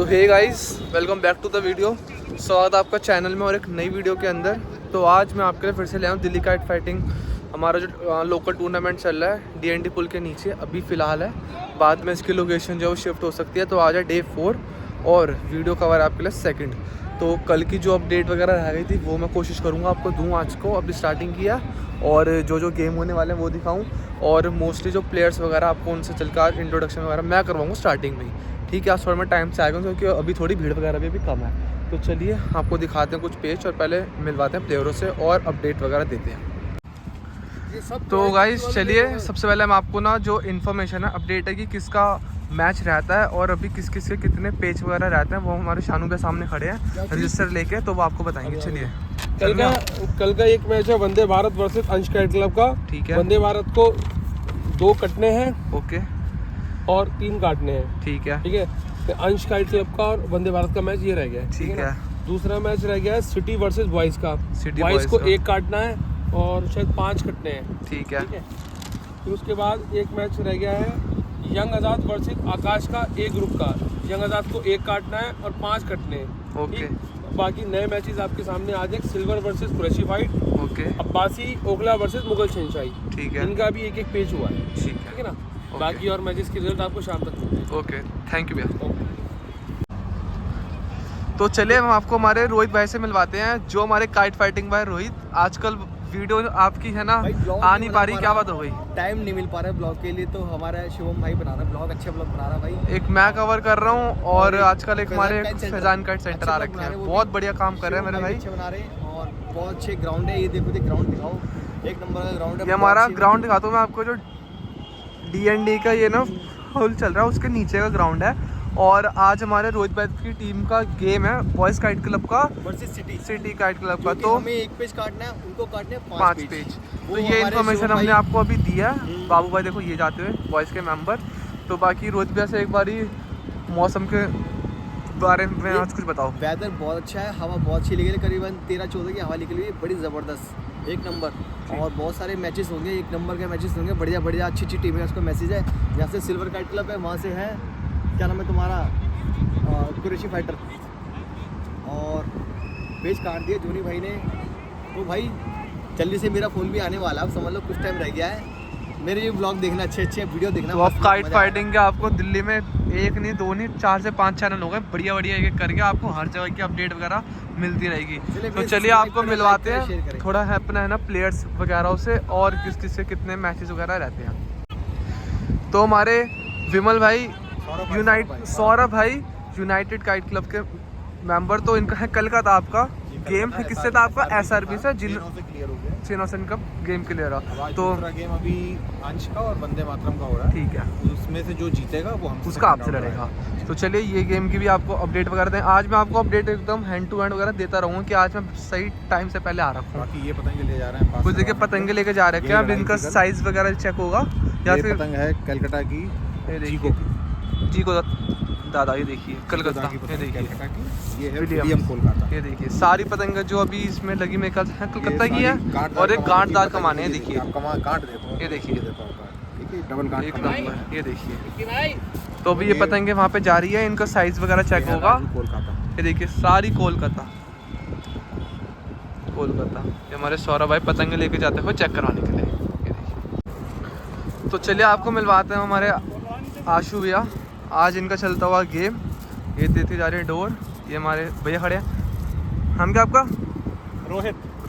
तो hey guys, welcome back to the video. स्वागत है आपका चैनल में और एक नई वीडियो के अंदर। तो आज मैं आपके लिए फिर से ले आया हूँ दिल्ली काइट फाइटिंग। हमारा जो लोकल टूर्नामेंट चल रहा है DND पुल के नीचे अभी फ़िलहाल है। बाद में इसकी लोकेशन जो है वो शिफ्ट हो सकती है। तो आज है डे 4 और वीडियो कवर आपके लिए सेकंड। तो कल की जो अपडेट वगैरह रह गई थी वो मैं कोशिश करूँगा आपको दूँ आज को। अभी स्टार्टिंग किया और जो गेम होने वाले हैं वो दिखाऊँ और मोस्टली जो प्लेयर्स वगैरह आपको उनसे चलकर इंट्रोडक्शन वगैरह मैं करवाऊँगा स्टार्टिंग में ही। ठीक है, आज थोड़ा मैं टाइम से आएगा क्योंकि अभी थोड़ी भीड़ वगैरह भी कम है। तो चलिए आपको दिखाते हैं कुछ पेज और पहले मिलवाते हैं प्लेयरों से और अपडेट वगैरह देते हैं। तो गाइस चलिए, सबसे पहले हम आपको ना जो इन्फॉर्मेशन है अपडेट है कि किसका मैच रहता है और अभी किस किस के कितने पेज वगैरह रहते हैं वो हमारे शानू के सामने खड़े हैं रजिस्टर लेके, तो वो आपको बताएंगे। चलिए, कल का एक मैच है वंदे भारत वर्सेस अंश काइट क्लब का। ठीक है, वंदे भारत को 2 कटने हैं ओके, और 3 काटने हैं। ठीक है, ठीक है, तो अंश काइट क्लब का और वंदे भारत का मैच ये रह गया है। ठीक है। दूसरा मैच रह गया है सिटी वर्सेस बॉयज का। सिटी बॉयज को का 1 काटना है और शायद 5 कटने हैं। ठीक है। फिर उसके बाद एक मैच रह गया है यंग आज़ाद वर्सेस आकाश का A ग्रुप का। यंग आज़ाद को 1 काटना है और 5 कटने हैं। ओके, बाकी नए मैचेस आपके सामने आ जाए। Silver versus Qureshi fight, okay, Abbasi Okhla versus Mughal Shahanshahi. ठीक है, इनका भी एक पेज हुआ है। ठीक ठीक है ना। Okay. बाकी और मैचेस के रिजल्ट आपको शाम तक मिलते हैं। ओके, थैंक यू भैया। तो चलिए हम आपको हमारे रोहित भाई से मिलवाते हैं, जो हमारे काइट फाइटिंग भाई। रोहित, आजकल वीडियो आपकी है ना आ नहीं पा रही, क्या बात हो गई? टाइम नहीं मिल पा रहा है ब्लॉग के लिए, तो हमारा शुभम भाई बना रहा है ब्लॉग, अच्छे ब्लॉग बना रहा है भाई। एक मैं कवर कर रहा हूँ और आजकल एक हमारे फैजान काइट सेंटर आ रखे हैं, बहुत बढ़िया काम कर रहे हैं मेरे भाई। अच्छे बना रहे हैं और बहुत अच्छे ग्राउंड है। ये देखो, ग्राउंड दिखाओ, एक नंबर का ग्राउंड है। ये हमारा ग्राउंड दिखाता हूँ मैं आपको, जो DND का ये ना होल चल रहा है उसके नीचे का ग्राउंड है। और आज हमारे रोहित भाई की टीम का गेम है बॉयज काइट क्लब का वर्सेस सिटी काइट क्लब का। तो हमें 1 पेज काटना है, उनको काटने हैं 5 पेज। तो ये इन्फॉर्मेशन हमने आपको अभी दिया है। बाबू भाई देखो ये जाते हुए बॉयज़ के मेंबर। तो बाकी रोहित भैया से एक बारी मौसम के बारे में आज कुछ बताओ। वेदर बहुत अच्छा है, हवा बहुत अच्छी लगी, करीबन 13-14 की हवा निकली हुई है, बड़ी ज़बरदस्त, एक नंबर। और बहुत सारे मैचेस होंगे, एक नंबर के मैचेस होंगे, बढ़िया बढ़िया अच्छी अच्छी टीमें। उसका मैसेज है जहाँ से सिल्वर काइट क्लब है, वहाँ से है क्या नाम है तुम्हारा, कुरैशी फाइटर। और पेज काट दिया जोनी भाई ने। तो भाई जल्दी से मेरा फ़ोन भी आने वाला है, अब समझ लो कुछ टाइम रह गया है। मेरे ये ब्लॉग देखना, अच्छे अच्छे वीडियो देखना। तो अब काइट फाइटिंग के आपको दिल्ली में 1 नहीं 2 नहीं 4 से 5 चैनल हो गए, बढ़िया बढ़िया एक करके आपको हर जगह की अपडेट वगैरह मिलती रहेगी। तो चलिए आपको मिलवाते हैं थोड़ा है अपना है ना प्लेयर्स वगैरह से और किस किस से कितने मैचेस वगैरह रहते हैं। तो हमारे विमल भाई सौरभ भाई यूनाइटेड काइट क्लब के मेंबर। तो इनका है कल का था आपका गेम है, किससे था आपका? SRB से, जिनों से इनका गेम क्लियर रहा। तो गेम अभी अंश का और वंदे मातरम का हो रहा है। ठीक है, उसमें से जो जीतेगा वो हमसे उसका आपसे लड़ेगा। तो चलिए ये गेम की भी आपको अपडेट वगैरह दें। आज मैं आपको अपडेट एकदम हैंड टू हैंड वगैरह देता रहूँगा कि आज मैं सही टाइम से पहले आ रहा हूँ। बाकी ये पतंगे ले जा रहे हैं, कुछ देखिए पतंगे लेके जा रहे हैं, अब इनका साइज वगैरह चेक होगा या फिर पतंग है कलकत्ता की, जी को दादा। ये देखिए कलकत्ता, ये देखिए ये है विलियम कोलकाता। ये देखिए सारी पतंगे जो अभी इसमें लगी मेरे ख्याल से कलकत्ता की है और एक गांठदार कमाने हैं। देखिए गांठ देखो, ये देखिए डबल गांठ एक नंबर। ये देखिए तो अभी ये पतंगे वहाँ पे जा रही है, इनका साइज वगैरह चेक होगा। ये देखिए सारी कोलकाता। ये हमारे सौरभ भाई पतंगे लेके जाते हुए चेक करवाने के लिए। ये देखिए, तो चलिए आपको मिलवाते हैं हमारे आशु भैया। आज इनका चलता हुआ गेम, ये देती जा रही है डोर। ये हमारे भैया खड़े हैं। हम क्या आपका?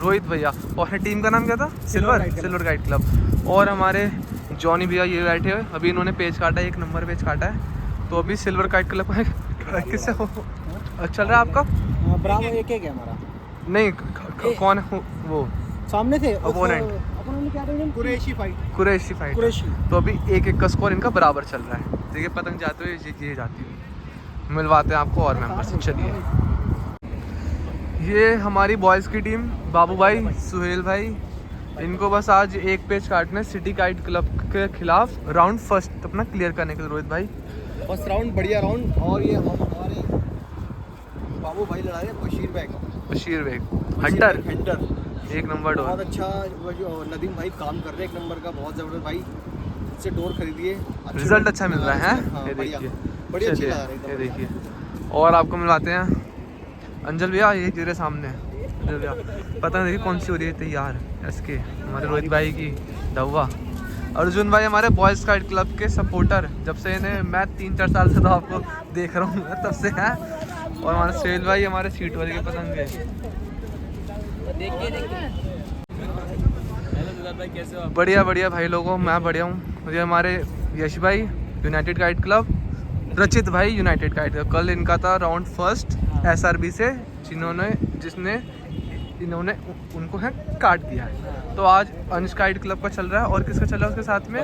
रोहित भैया। और टीम का नाम क्या था? Silver kite club. और हमारे जॉनी भैया ये बैठे हुए, अभी इन्होंने पेज काटा है, 1 नंबर पेज काटा है। तो अभी सिल्वर काइट क्लब किससे चल रहा है आपका? ब्रावो एक है हमारा। नहीं कौन है वो सामने थे अपोनेंट? कुरैशी फाइट। तो अभी 1-1 का स्कोर इनका बराबर चल रहा है। देखिए पतंग जाते हुए ये जाती हुई। मिलवाते हैं आपको और मेंबर से। चलिए ये हमारी बॉयज़ की टीम, बाबू भाई, सुहेल भाई, इनको बस आज 1 पेज काटने सिटी काइट क्लब के खिलाफ राउंड फर्स्ट अपना क्लियर करने के लिए। रोहित भाई फर्स्ट राउंड बढ़िया राउंड। और ये हमारे बाबू भाई लड़ा रहे बशीर बेग हंटर, एक नंबर डोर। बहुत अच्छा नदीम भाई काम कर रहे हैं, 1 नंबर का, बहुत ज़बरदस्त भाई। से डोर खरीदिए, रिजल्ट अच्छा मिल रहा है। हाँ, ये देखिए बढ़िया अच्छी लगा रही ये देखिए और आपको मिलवाते हैं अंजल भैया, ये तेरे सामने अंजल भैया, पता नहीं कौन सी हो रही है तैयार। एसके हमारे रोहित भाई की दवा, अर्जुन भाई हमारे बॉयज़ स्काउट क्लब के सपोर्टर, जब से इन्हें मैं 3-4 साल से तो आपको देख रहा हूँ तब से है। और हमारे सुहेल भाई हमारे सीट वाले के पतंगे। बढ़िया बढ़िया भाई लोगों, मैं बढ़िया हूँ। ये हमारे यश भाई यूनाइटेड काइट क्लब, रचित भाई यूनाइटेड काइट क्लब। कल इनका था राउंड फर्स्ट SRB से, जिसने इन्होंने उनको है काट दिया है। तो आज अंश काइट क्लब का चल रहा है, और किसका चल रहा है उसके साथ में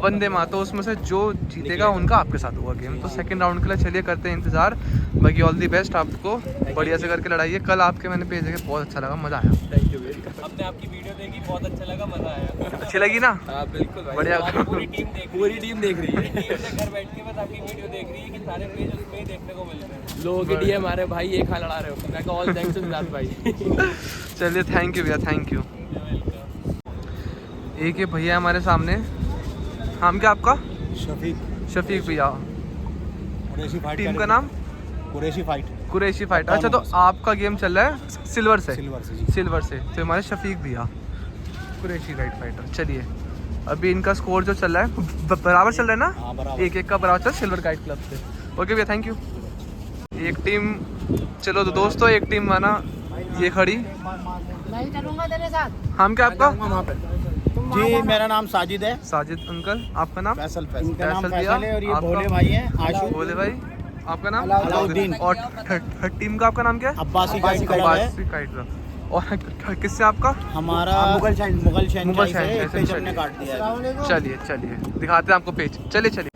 वंदे मातरम। तो उसमें से जो जीतेगा उनका आपके साथ होगा गेम। तो सेकंड राउंड के लिए चलिए करते हैं इंतजार। बाकी ऑल दी बेस्ट, आपको बढ़िया से करके लड़ाइए। कल आपके मैंने पेज देखे, बहुत अच्छा लगा, मज़ा आया। Thank you. हमने आपकी वीडियो देखी, बहुत अच्छा लगा, मजा आया। अच्छी लगी ना? हाँ बिल्कुल भाई, बढ़िया। पूरी टीम देख रही है। टीम घर बैठ के बस आपकी वीडियो देख रही है कि सारे पेज उसमें ही देखने को मिल रहे हैं। लोगों के डीएम हमारे भाई ये खा लड़ा रहे हो। मैं ऑल थैंक्स टू सिद्धार्थ भाई। चलिए थैंक यू भैया, थैंक यू। एक ये भैया हमारे सामने, नाम क्या आपका? शफीक भैया। टीम का नाम कुरैशी फाइट। अच्छा, तो आपका गेम चल रहा है सिल्वर से तो हमारे शफीक भैया कुरैशी काइट फाइटर। चलिए अभी इनका स्कोर जो चल रहा है बराबर चल रहा है ना, 1-1 का बराबर चल रहा है सिल्वर काइट क्लब से। ओके भैया, थैंक यू। एक टीम, चलो तो दोस्तों एक टीम माना ये खड़ी। मैं चलूंगा तेरे साथ। हम क्या आपका? जी मेरा नाम साजिद है। साजिद अंकल, आपका नाम? फैसल इनका नाम भैया, फैसल है, और ये आपका? भोले भाई हैं। आशु भोले भाई, आपका नाम? अलाउद्दीन। और थर्ड टीम का आपका नाम क्या है? अब्बासी काइट क्लब है। Abbasi kite club. और किससे आपका? हमारा मुगल शहनशाही से एक पेज हमने काट दिया है। चलिए दिखाते हैं आपको पेज। चलिए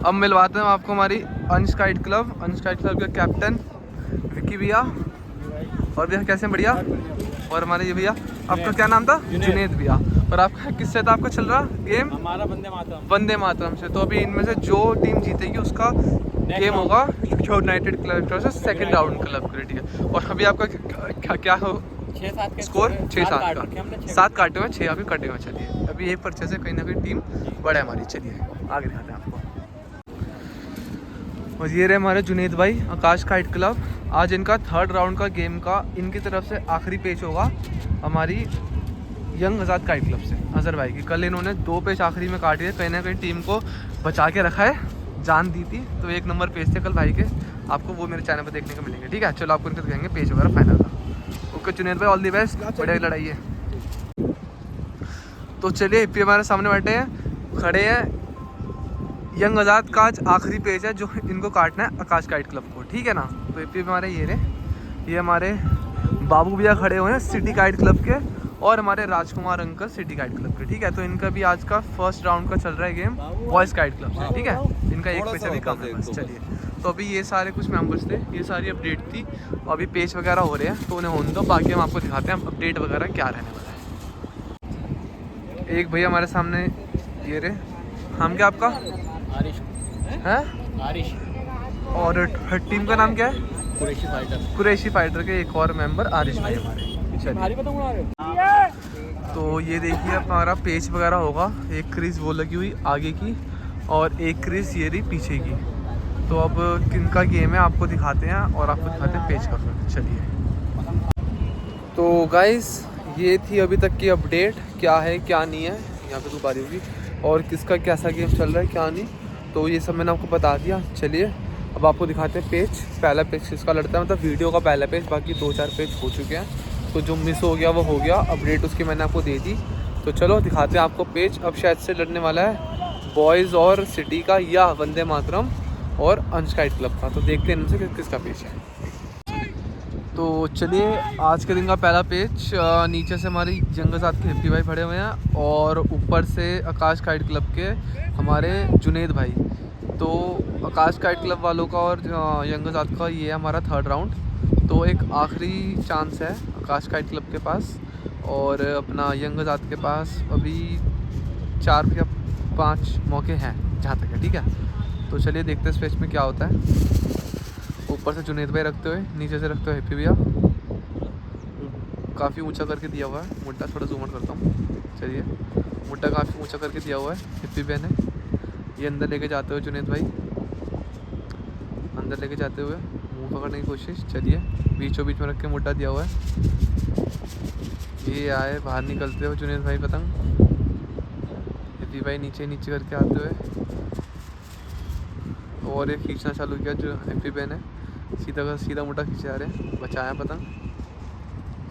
अब मिलवाते हैं आपको हमारी अंश काइट क्लब के कैप्टन विक्की भैया। और भैया कैसे हैं? बढ़िया। और हमारे ये भैया, आपका क्या नाम था? जुनेद भैया। और आपका किससे था आपका चल रहा गेम? हमारा वंदे मातरम से। तो अभी इनमें से जो टीम जीतेगी उसका गेम होगा यूनाइटेड क्लब से सेकंड राउंड क्लब के लिए, ठीक है। और अभी आपका क्या हो 6-7 के स्कोर? 6-7 का। 7 काटे हुए, 6 अभी कटे हुए। चलिए अभी एक पर्चे से कहीं ना कहीं टीम बढ़े हमारी। चलिए आगे दिखाते हैं आपको। और ये रहे हमारे जुनेद भाई, आकाश काइट क्लब। आज इनका थर्ड राउंड का गेम का इनकी तरफ से आखिरी पेच होगा हमारी यंग आज़ाद काइट क्लब से, अजहर भाई की। कल इन्होंने 2 पेच आखिरी में काटे थे, कहीं ना कहीं टीम को बचा के रखा है, जान दी थी। तो 1 नंबर पेज थे कल भाई के, आपको वो मेरे चैनल पर देखने को मिलेंगे, ठीक है। चलो आपको इनके दिखाएंगे पेज वगैरह फाइनल का। ओके जुनेद भाई, ऑल दी बेस्ट, बढ़िया लड़ाई है। तो चलिए हिप्पी हमारे सामने बैठे हैं, खड़े हैं। यंग आज़ाद का आज आखिरी पेज है जो इनको काटना है आकाश काइट क्लब को, ठीक है ना। तो हिप्पी हमारे ये हमारे बाबू भैया खड़े हुए हैं सिटी काइट क्लब के, और हमारे राजकुमार अंकल सिटी काइट क्लब के, ठीक है। तो इनका भी आज का फर्स्ट राउंड का चल रहा है गेम बॉयज़ काइट क्लब से, ठीक है। इनका एक पेज अभी कम है बस। चलिए तो अभी ये सारे कुछ मेंबर्स थे, ये सारी अपडेट थी। अभी पेज वगैरह हो रहे हैं तो उन्हें होने दो, बाकी हम आपको दिखाते हैं अपडेट वगैरह क्या रहने वाला है। एक भैया हमारे सामने ये रहे, हम क्या आपका? आरिश हैं? आरिश। और टीम का नाम क्या है? कुरैशी फाइटर के एक और मेंबर आरिश भाई हमारे। तो ये देखिए हमारा पेज वगैरह होगा, एक क्रीज वो लगी हुई आगे की और एक क्रीज ये रही पीछे की। तो अब किनका गेम है आपको दिखाते हैं, और आपको दिखाते हैं पेज का फिर। चलिए तो गाइस ये थी अभी तक की अपडेट, क्या है क्या नहीं है, यहाँ पे बारी होगी, और किसका कैसा गेम चल रहा है क्या नहीं। तो ये सब मैंने आपको बता दिया। चलिए अब आपको दिखाते हैं पेज। पहला पेज किसका लड़ता है, मतलब वीडियो का पहला पेज, बाकी 2-4 पेज हो चुके हैं। तो जो मिस हो गया वो हो गया, अपडेट उसकी मैंने आपको दे दी। तो चलो दिखाते हैं आपको पेज। अब शायद से लड़ने वाला है बॉयज़ और सिटी का, या वंदे मातरम और अंश काइट क्लब का। तो देखते हैं इनमें से किसका पेज है। तो चलिए आज के दिन का पहला पेज, नीचे से हमारी यंग आज़ाद के हिप्पी भाई खड़े हुए हैं, और ऊपर से आकाश काइट क्लब के हमारे जुनेद भाई। तो आकाश काइट क्लब वालों का और यंग आज़ाद का ये है हमारा थर्ड राउंड। तो एक आखिरी चांस है आकाश काइट क्लब के पास, और अपना यंग आज़ाद के पास अभी 4 या 5 मौके हैं जहाँ तक है, ठीक है। तो चलिए देखते हैं इस पेज में क्या होता है। ऊपर से जुनेद भाई रखते हुए, नीचे से रखते हुए हिप्पी भैया, काफ़ी ऊंचा करके दिया हुआ है मुड्डा। थोड़ा जूम आउट करता हूँ। चलिए मुड्डा काफ़ी ऊंचा करके दिया हुआ है हिप्पी भैया ने। ये अंदर लेके जाते हुए जुनेद भाई, अंदर लेके जाते हुए मुंह पकड़ने की कोशिश। चलिए बीचों बीच में रख के मोटा दिया हुआ है। ये आए बाहर निकलते हुए जुनेद भाई पतंग, हिप्पी भाई नीचे नीचे करके आते हुए, और ये खींचना चालू किया जो हिप्पी भाई ने, सीधा का सीधा मोटा खींचे आ रहे हैं। बचाया पतंग,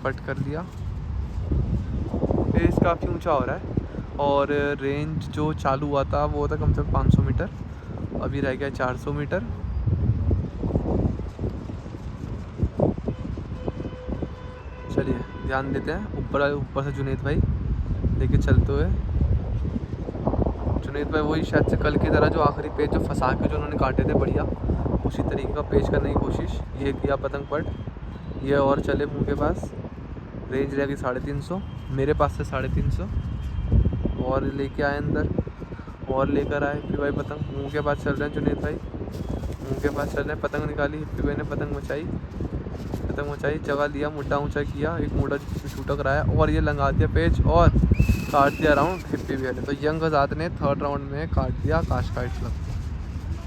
पट कर दिया। पेज काफ़ी ऊंचा हो रहा है और रेंज जो चालू हुआ था वो था कम से कम 500 मीटर, अभी रह गया 400 मीटर। चलिए ध्यान देते हैं ऊपर से जुनेद भाई लेके चलते हुए। जुनेद भाई वही शायद से कल की तरह जो आखिरी पेज जो फंसा के जो उन्होंने काटे थे बढ़िया, उसी तरीके का पेज करने की कोशिश। ये किया पतंग पट, ये और चले मुंह के पास। रेंज रहेगी 350, मेरे पास से 350, और लेके आए अंदर और लेकर आए। हिप्पी भाई पतंग मुंह के पास चल रहे हैं, जुनेद भाई मुंह के पास चल रहे हैं। पतंग निकाली, हिप्पी भाई ने पतंग मचाई, जगह लिया, मुड्डा ऊंचा किया, एक मुड्डा छूटा कराया और ये लंगा दिया पेज और काट दिया राउंड हिप्पी भाई ने। तो यंग आज़ाद ने 3rd राउंड में काट दिया आकाश काइट क्लब।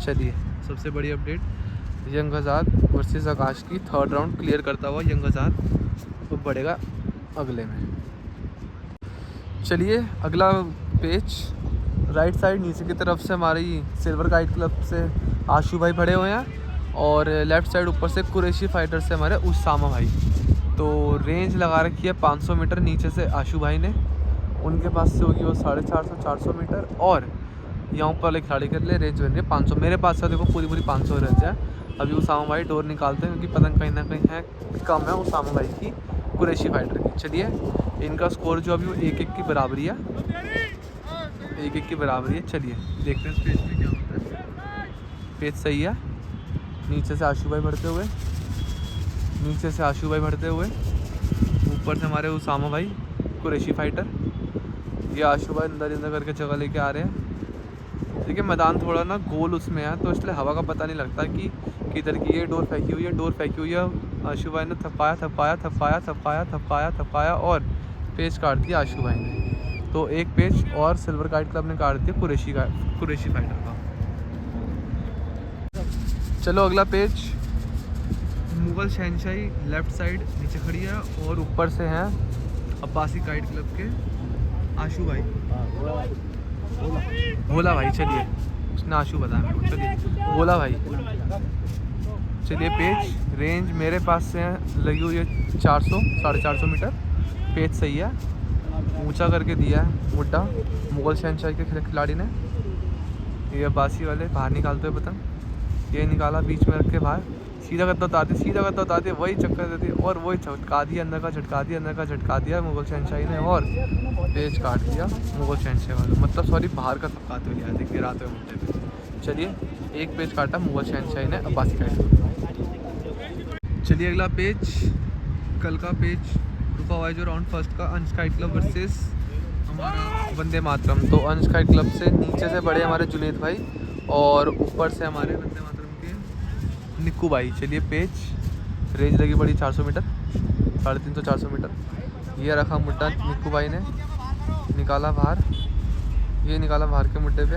चलिए सबसे बड़ी अपडेट, यंग आज़ाद वर्सेस आकाश की 3rd राउंड क्लियर करता हुआ यंग आज़ाद तो बढ़ेगा अगले में। चलिए अगला पेज राइट साइड नीचे की तरफ से हमारी सिल्वर काइट क्लब से आशू भाई भरे हुए हैं, और लेफ़्ट साइड ऊपर से कुरैशी फाइटर से हमारे उसामा भाई। तो रेंज लगा रखी है 500 मीटर नीचे से आशू भाई ने, उनके पास से होगी वो 450 मीटर, और यहाँ ऊपर एक खिलाड़ी कर ले रेंज बन रही है 500। मेरे पास से देखो पूरी 500 रेंज है। अभी उसामा भाई डोर निकालते हैं क्योंकि पतंग कहीं ना कहीं है कम है उसामा भाई की कुरैशी फाइटर की। चलिए इनका स्कोर जो अभी वो 1-1 की बराबरी है, 1-1 की बराबरी है। चलिए देखते हैं इस पेज में क्या होता है। पेज सही है, नीचे से आशू भाई बढ़ते हुए, ऊपर से हमारे उसामा भाई कुरैशी फाइटर। ये आशू भाई अंदर करके जगह लेके आ रहे हैं। देखिए मैदान थोड़ा ना गोल उसमें है, तो इसलिए हवा का पता नहीं लगता कि किधर की ये डोर फेंकी हुई है। आशू भाई ने थपाया और पेज काट दिया आशू भाई ने। तो एक पेज और सिल्वर काइट क्लब ने काट दिया कुरैशी फाइटर का। चलो अगला पेज, मुगल शहनशाही लेफ़्ट साइड नीचे खड़ी है, और ऊपर से हैं अब्बासी काइट क्लब के आशू भाई, भोला भाई। चलिए उसने आशू बताया मेरे को, चलिए भोला भाई। चलिए पेज रेंज मेरे पास से लगी हुई है 400-450 मीटर। पेज सही है, ऊंचा करके दिया है मुड्डा मुगल शहनशाही के खिलाड़ी ने। ये अब्बासी वाले बाहर निकालते हुए पतंग, ये निकाला बीच में रख के बाहर, सीधा करता उतारते वही चक्कर देती और वही झटका दिया, अंदर का झटका दिया मुगल शहनशाही ने, और पेज काट दिया मुगल शहनशाही वाले, मतलब सॉरी बाहर का थपकाते हुए लिया दिख गिराते हुए मुद्दे पे। चलिए एक पेज काटा मुगल शहनशाही ने अब्बासी काइट। चलिए अगला पेज, कल का पेज रुका हुआ है जो राउंड फर्स्ट का, अंश काइट क्लब वर्सेस हमारा वंदे मातरम। तो अंश काइट क्लब से नीचे से बड़े हमारे जुनेद भाई, और ऊपर से हमारे वंदे मातरम के निक्कू भाई। चलिए पेज रेंज लगी बड़ी 400 मीटर, 350-400 मीटर। ये रखा मुड्डा निक्कू भाई ने, निकाला बाहर, ये निकाला बाहर के मुड्डे पे,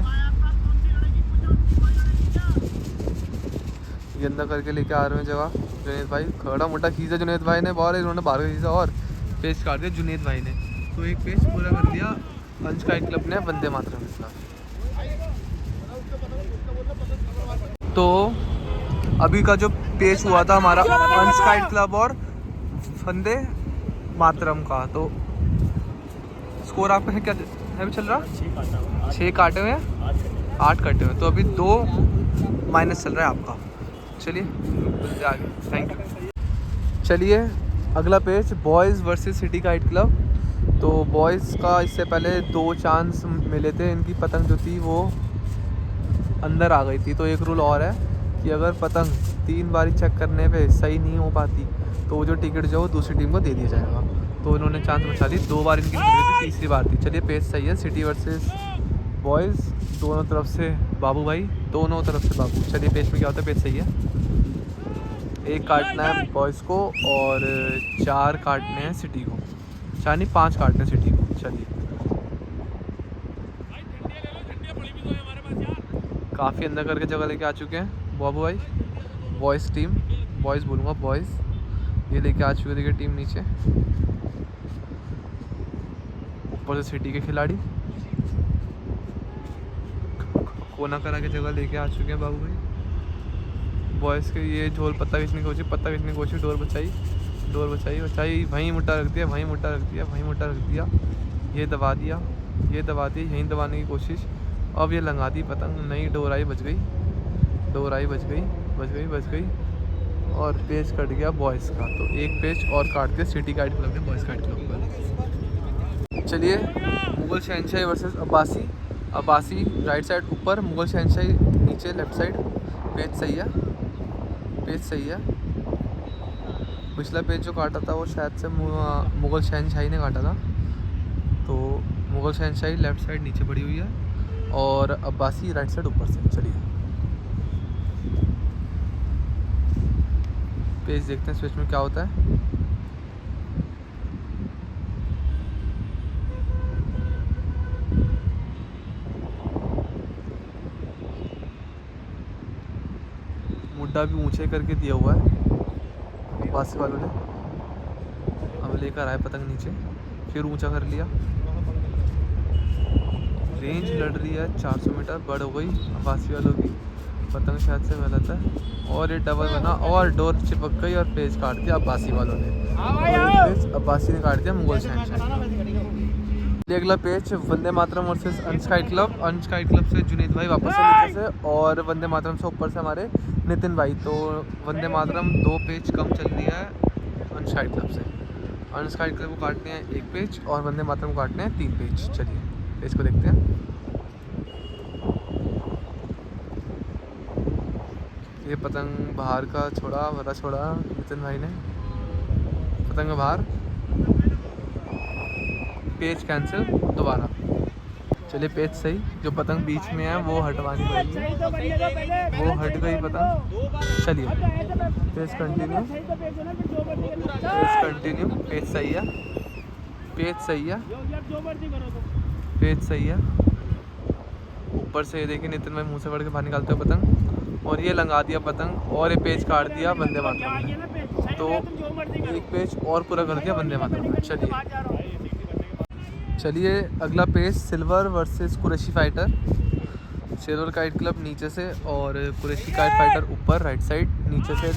ये अंदर करके लेके आ रहे हैं जगह जुनेद भाई। खड़ा मुड्डा खींचा जुनेद भाई ने, बाहर इन्होंने बाहर का खींचा और पेज काट दिया जुनेद भाई ने। तो एक पेज पूरा कर दिया अंश काइट क्लब ने वंदे मातरम के खिलाफ। तो अभी का जो पेज हुआ था हमारा अंश काइट क्लब और वंदे मातरम का, तो स्कोर आपका है क्या है चल रहा? 6 काटे हुए हैं, 8 कटे हुए, तो अभी 2 माइनस चल रहा है आपका। चलिए आगे, थैंक यू। चलिए अगला page boys versus city kite club. तो बॉयज़ का इससे पहले 2 चांस मिले थे, इनकी पतंग जो थी वो अंदर आ गई थी। तो एक रूल और है कि अगर पतंग 3 बारी चेक करने पे सही नहीं हो पाती तो वो जो टिकट जो दूसरी टीम को दे दिया जाएगा। तो इन्होंने चांस बचा ली, 2 बार इनकी थी, तीसरी बार थी। चलिए पेज सही है, सिटी वर्सेस बॉयज़, दोनों तरफ से बाबू भाई, दोनों तरफ से बाबू। चलिए पेज में क्या होता है, पेज सही है। 1 काटना है बॉयज़ को और 4 काटने हैं सिटी को, 4 नहीं 5 काटने हैं सिटी को। चलिए काफ़ी अंदर करके जगह लेके आ चुके हैं बाबू भाई। बॉयज़ टीम, बॉयज़ बोलूँगा बॉयज़, ये लेके आ चुके देखिए टीम नीचे। ऊपर से सिटी के खिलाड़ी कोना करा के जगह लेके आ चुके हैं बाबू भाई। बॉयज़ के ये झोल पत्ता खींचने की कोशिश, डोर बचाई, वहीं मुट्ठा रख दिया, वहीं मुट्ठा रख दिया, ये दबा दिया, यहीं दबाने की कोशिश। अब ये लंगा दी पतंग, नहीं डोर आई, बच गई और पेज कट गया बॉयज़ का। तो एक पेज और काट दिया सिटी काइट क्लब ने बॉयज़ काइट क्लब पर। चलिए Mughal Shahanshahi versus Abbasi right side ऊपर, मुगल शहनशाही नीचे लेफ्ट साइड। पेज सही है। पिछला पेज जो काटा था वो शायद से मुगल शहनशाही ने काटा था। तो मुगल शहनशाही लेफ्ट साइड नीचे पड़ी हुई है और अब्बासी राइट साइड ऊपर से। चलिए पेज देखते हैं स्विच में क्या होता है। मुड्डा भी ऊंचे करके दिया हुआ है अब्बासी वालों ने। अब लेकर आए पतंग नीचे, फिर ऊंचा कर लिया। रेंज लड़ रही है 400 मीटर, बढ़ हो गई अब्बासी वालों की। पतंग शायद से गलत है और ये डबल बना और डोर चिपक गई और पेज काट दिया अब्बासी वालों ने। पेज अब्बासी ने काट दिया मुगल शहनशाही। अगला page Vande Mataram versus अनस्काई club से जुनैद भाई वापस है नीचे से और वंदे मातरम से ऊपर से हमारे नितिन भाई। तो वंदे मातरम 2 पेज कम चल रही है अनस्काई क्लब से। अनस्काई क्लब को काटने हैं 1 पेज और वंदे मातरम को काटने हैं 3 पेज। चलिए पेज को देखते हैं। ये पतंग बाहर का छोड़ा नितिन भाई ने, पतंग बाहर, पेज कैंसिल दोबारा। चलिए पेज सही, जो पतंग बीच में है वो हटवानी पड़ेगी, वो हट गई पतंग। चलिए पेज कंटिन्यू, पेज सही है। ऊपर से ये देखिए नितिन भाई मुंह से पड़ के बाहर निकालते हो पतंग और ये लंगा दिया पतंग और ये पेज काट दिया वंदे मातरम ने। तो एक पेज और पूरा कर दिया वंदे मातरम ने। चलिए अगला page silver versus Qureshi fighter. Silver kite club नीचे से और कुरैशी काइट फाइटर ऊपर राइट साइड, नीचे से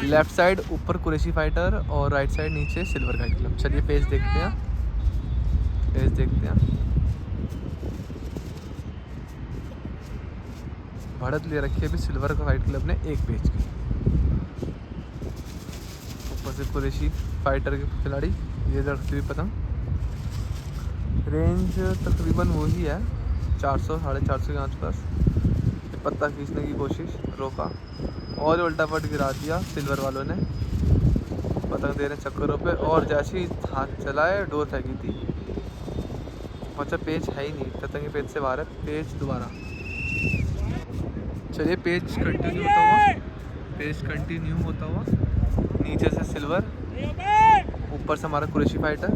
लेफ्ट साइड ऊपर कुरैशी फाइटर और राइट साइड नीचे सिल्वर काइट क्लब। चलिए पेज देखते हैं। बढ़त ले रखी है अभी सिल्वर काइट क्लब ने 1 पेज की। ऊपर से कुरैशी फाइटर के खिलाड़ी ये रखती हुई पतंग। रेंज तकरीबन वही है 400 साढ़े 400 के आसपास। पत्ता खींचने की कोशिश, रोका और उल्टा पट गिरा दिया सिल्वर वालों ने। पतंग दे रहे चक्करों पे और जैसे ही हाथ चलाए डोर फेंकी थी। अच्छा पेज है ही नहीं, पतंग पेज से बाहर है। पेज दोबारा। चलिए पेज कंटिन्यू होता हुआ नीचे से सिल्वर, ऊपर से हमारा कुरैशी फाइटर।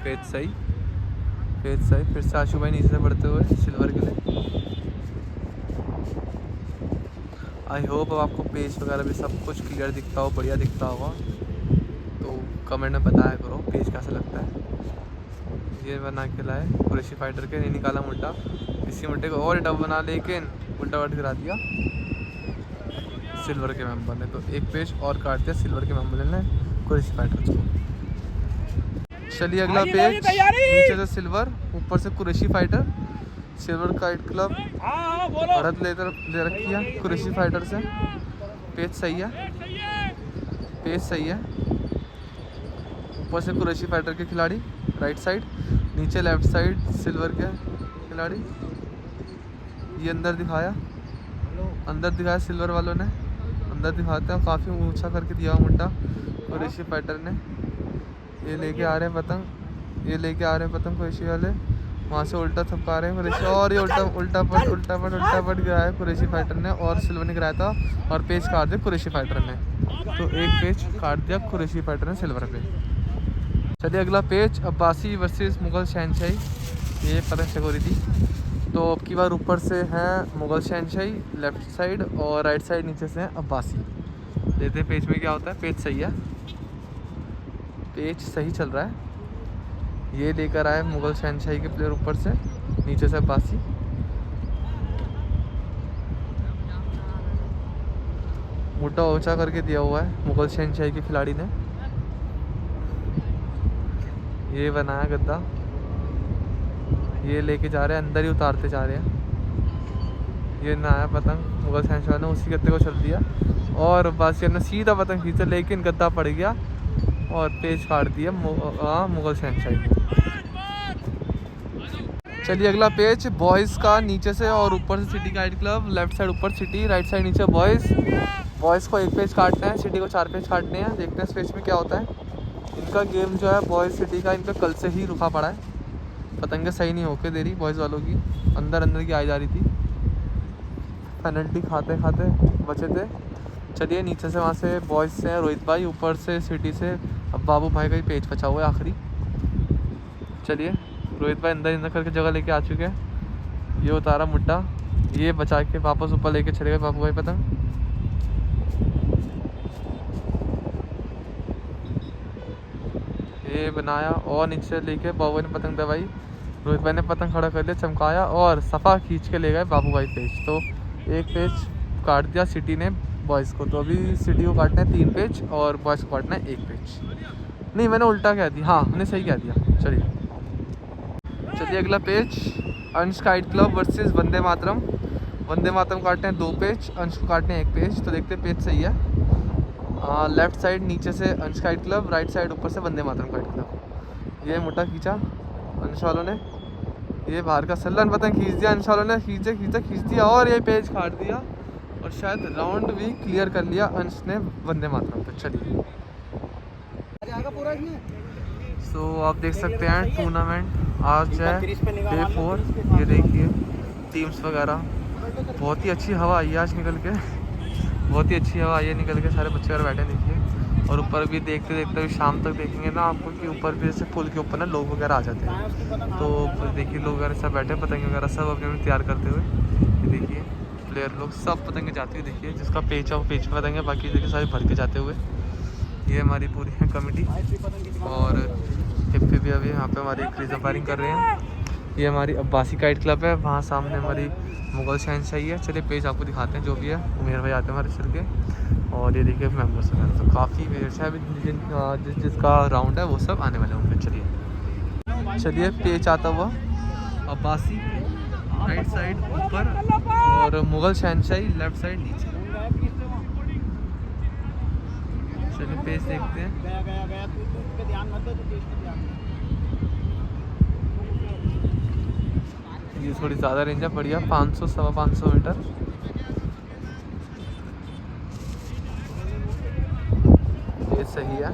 पेज सही। फिर से आशु भाई नीचे से बढ़ते हुए सिल्वर के लिए। आई होप अब आपको पेज वगैरह भी सब कुछ क्लियर दिखता हो, बढ़िया दिखता होगा। तो कमेंट में बताया करो पेज कैसा लगता है। ये बना के लाए कुरैशी फाइटर के, नहीं निकाला मुड्डा, इसी मुड्डे को और डब बना लेकिन उल्टा वट गिरा दिया सिल्वर के मेंबर ने। तो 1 पेज और काट दिया सिल्वर के मेंबर ने कुरैशी फाइटर को। चलिए अगला पेज नीचे से सिल्वर, ऊपर से Qureshi fighter. Silver kite club बढ़त ले रखी है कुरैशी फाइटर से। पेज सही है। ऊपर से कुरैशी फाइटर के खिलाड़ी राइट साइड, नीचे लेफ्ट साइड सिल्वर के खिलाड़ी। ये अंदर दिखाया सिल्वर वालों ने, अंदर दिखाते हैं। काफ़ी ऊंचा करके दिया मुड्डा कुरैशी फाइटर ने। ये लेके आ रहे हैं पतंग कुरैशी वाले, वहाँ से उल्टा थपका रहे हैं कुरैशी और ये उल्टा पट गिराया है कुरैशी फाइटर ने और सिल्वर ने गिराया था और पेज काट दिया कुरैशी फाइटर ने। तो 1 पेज काट दिया कुरैशी फाइटर ने सिल्वर पे। चलिए अगला पेज अब्बासी वर्सेस मुग़ल शहनशाही। ये पतंग चकोरी थी। तो अब की बार ऊपर से हैं मुग़ल शहनशाही लेफ़्ट साइड और राइट साइड नीचे से हैं अब्बासी। देखते हैं पेज में क्या होता है। पेज सही है, पेज सही चल रहा है। ये लेकर आए मुग़ल शहनशाही के प्लेयर ऊपर से, नीचे से अब्बासी। मोटा ऊंचा करके दिया हुआ है मुग़ल शहनशाही के खिलाड़ी ने। ये बनाया गद्दा, ये लेके जा रहे हैं, अंदर ही उतारते जा रहे हैं। ये नया पतंग मुग़ल शहनशाह ने उसी गद्दे को चल दिया और अब्बासी ने सीधा पतंग खींचा, लेकिन गद्दा पड़ गया और पेज काट दिया मुग़ल शहनशाही को। चलिए अगला पेज बॉयज़ का, नीचे से और ऊपर से city kite club. Left side ऊपर सिटी, राइट साइड नीचे बॉयज़। बॉयज़ को 1 पेज काटना है, सिटी को 4 पेज काटने हैं। देखते हैं इस पेज में क्या होता है। इनका गेम जो है बॉयज़ सिटी का, इनका कल से ही रुका पड़ा है। पतंगे सही नहीं होके दे रही बॉयज़ वालों की, अंदर की आई जा रही थी। पेनल्टी खाते खाते बचे थे। चलिए नीचे से वहाँ से बॉयज़ से हैं रोहित भाई, ऊपर से सिटी से अब बाबू भाई का ही पेज बचा हुआ है आखिरी। चलिए रोहित भाई अंदर करके जगह लेके आ चुके हैं। ये उतारा मुड्डा, ये बचा के वापस ऊपर लेके चले गए बाबू भाई पतंग। ये बनाया और नीचे लेके बाबू भाई ने पतंग दबाई। रोहित भाई ने पतंग खड़ा कर लिया, चमकाया और सफ़ा खींच के ले गए बाबू भाई पेज। तो 1 पेज काट दिया सिटी ने बॉयज़ को। तो अभी सिटी को काटना है 3 पेज और बॉयज़ को काटना है 1 पेज। नहीं, मैंने उल्टा कह दिया, हाँ मैंने सही कह दिया। चलिए अगला पेज अंश kite club versus Vande Mataram. Vande Mataram काटने हैं 2 पेज, अंश को काटने हैं 1 पेज। तो देखते हैं पेज सही है। लेफ़्ट साइड नीचे से अंश काइट क्लब, राइट साइड ऊपर से वंदे मातरम काइट क्लब। ये मोटा खींचा अंश वालों ने, ये बाहर का सल्लन पतंग खींच दिया अंश वालों ने, खींच दिया और ये पेज काट दिया और शायद राउंड भी क्लियर कर लिया अंश ने वंदे मातरम पे। चलिए सो आप देख सकते हैं टूर्नामेंट आज है डे 4। ये देखिए टीम्स वगैरह, बहुत ही अच्छी हवा आई है आज निकल के, बहुत ही अच्छी हवा आई है निकल के। सारे बच्चे वगैरह बैठे देखिए, और ऊपर भी देखते देखते भी शाम तक देखेंगे ना आपको कि ऊपर भी जैसे पुल के ऊपर ना लोग वगैरह आ जाते हैं। तो देखिए लोग वगैरह सब बैठे पतंग वगैरह सब अपने अपने तैयार करते हुए। ये देखिए प्लेयर लोग सब पतंगे जाते हुए, देखिए जिसका पेच है वो पेच में पतंगे, बाकी देखिए सारे भर के जाते हुए। ये हमारी पूरी है कमेटी और हिप्पी भी अभी यहाँ पे हमारी क्रीजर फायरिंग कर रहे हैं। ये हमारी अब्बासी काइट क्लब है, वहाँ सामने हमारी मुग़ल शहनशाही है। चलिए पेज आपको दिखाते हैं जो भी है। उमेर भाई आते हैं हमारे चल के, और ये देखिए मेम्बर्स वगैरह। तो काफ़ी पेज है अभी, जिसका राउंड है वो सब आने वाले होंगे। चलिए पेज आता हुआ अब्बासी राइट साइड ऊपर और मुग़ल शहनशाही लेफ्ट साइड नीचे। चलिए पेज देखते हैं। ये थोड़ी ज़्यादा रेंज है, बढ़िया 500 सवा 500 मीटर। ये सही है,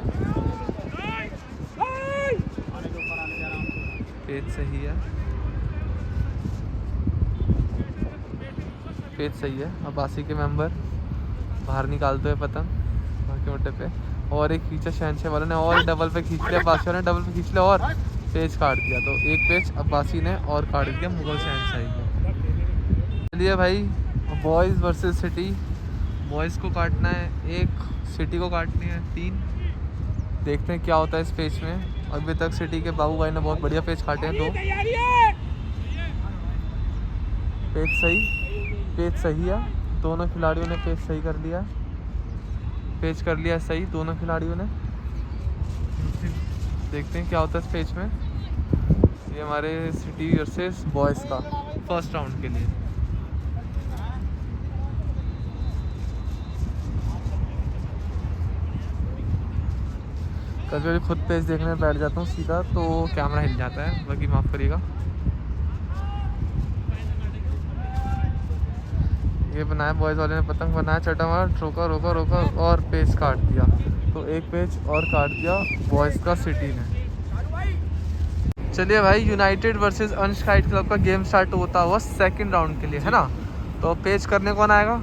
पेज सही है, पेज सही है। अब्बासी के मेंबर बाहर निकालते हुए पतंग बाकी मोटे पे, और एक खींचा शहनशाह वालों ने और डबल पे खींच लिया, अब्बासी वालों ने डबल पे खींच लिया और पेज काट दिया। तो 1 पेज अब्बासी ने और काट दिया मुग़ल शहनशाही ने। चलिए भाई बॉयज़ वर्सेस सिटी। बॉयज़ को काटना है 1, सिटी को काटनी है 3। देखते हैं क्या होता है इस पेज में। अभी तक सिटी के बाबू भाई ने बहुत बढ़िया पेज काटे हैं 2। पेज सही है, दोनों खिलाड़ियों ने पेज सही कर लिया, पेज कर लिया सही दोनों खिलाड़ियों ने। देखते हैं क्या होता है इस पेज में। ये हमारे सिटी वर्सेस बॉयज़ का फर्स्ट राउंड के लिए। कभी खुद पेज देखने में बैठ जाता हूँ सीधा तो कैमरा हिल जाता है, बाकी माफ़ करिएगा। ये बनाया बॉयज़ वाले ने, पतंग बनाया, चटा मारा, रोका और पेज काट दिया। तो 1 पेज और काट दिया बॉयज़ का सिटी ने। चलिए भाई यूनाइटेड वर्सेस अंश काइट क्लब का गेम स्टार्ट होता हुआ 2nd राउंड के लिए, है ना। तो पेज करने कौन आएगा?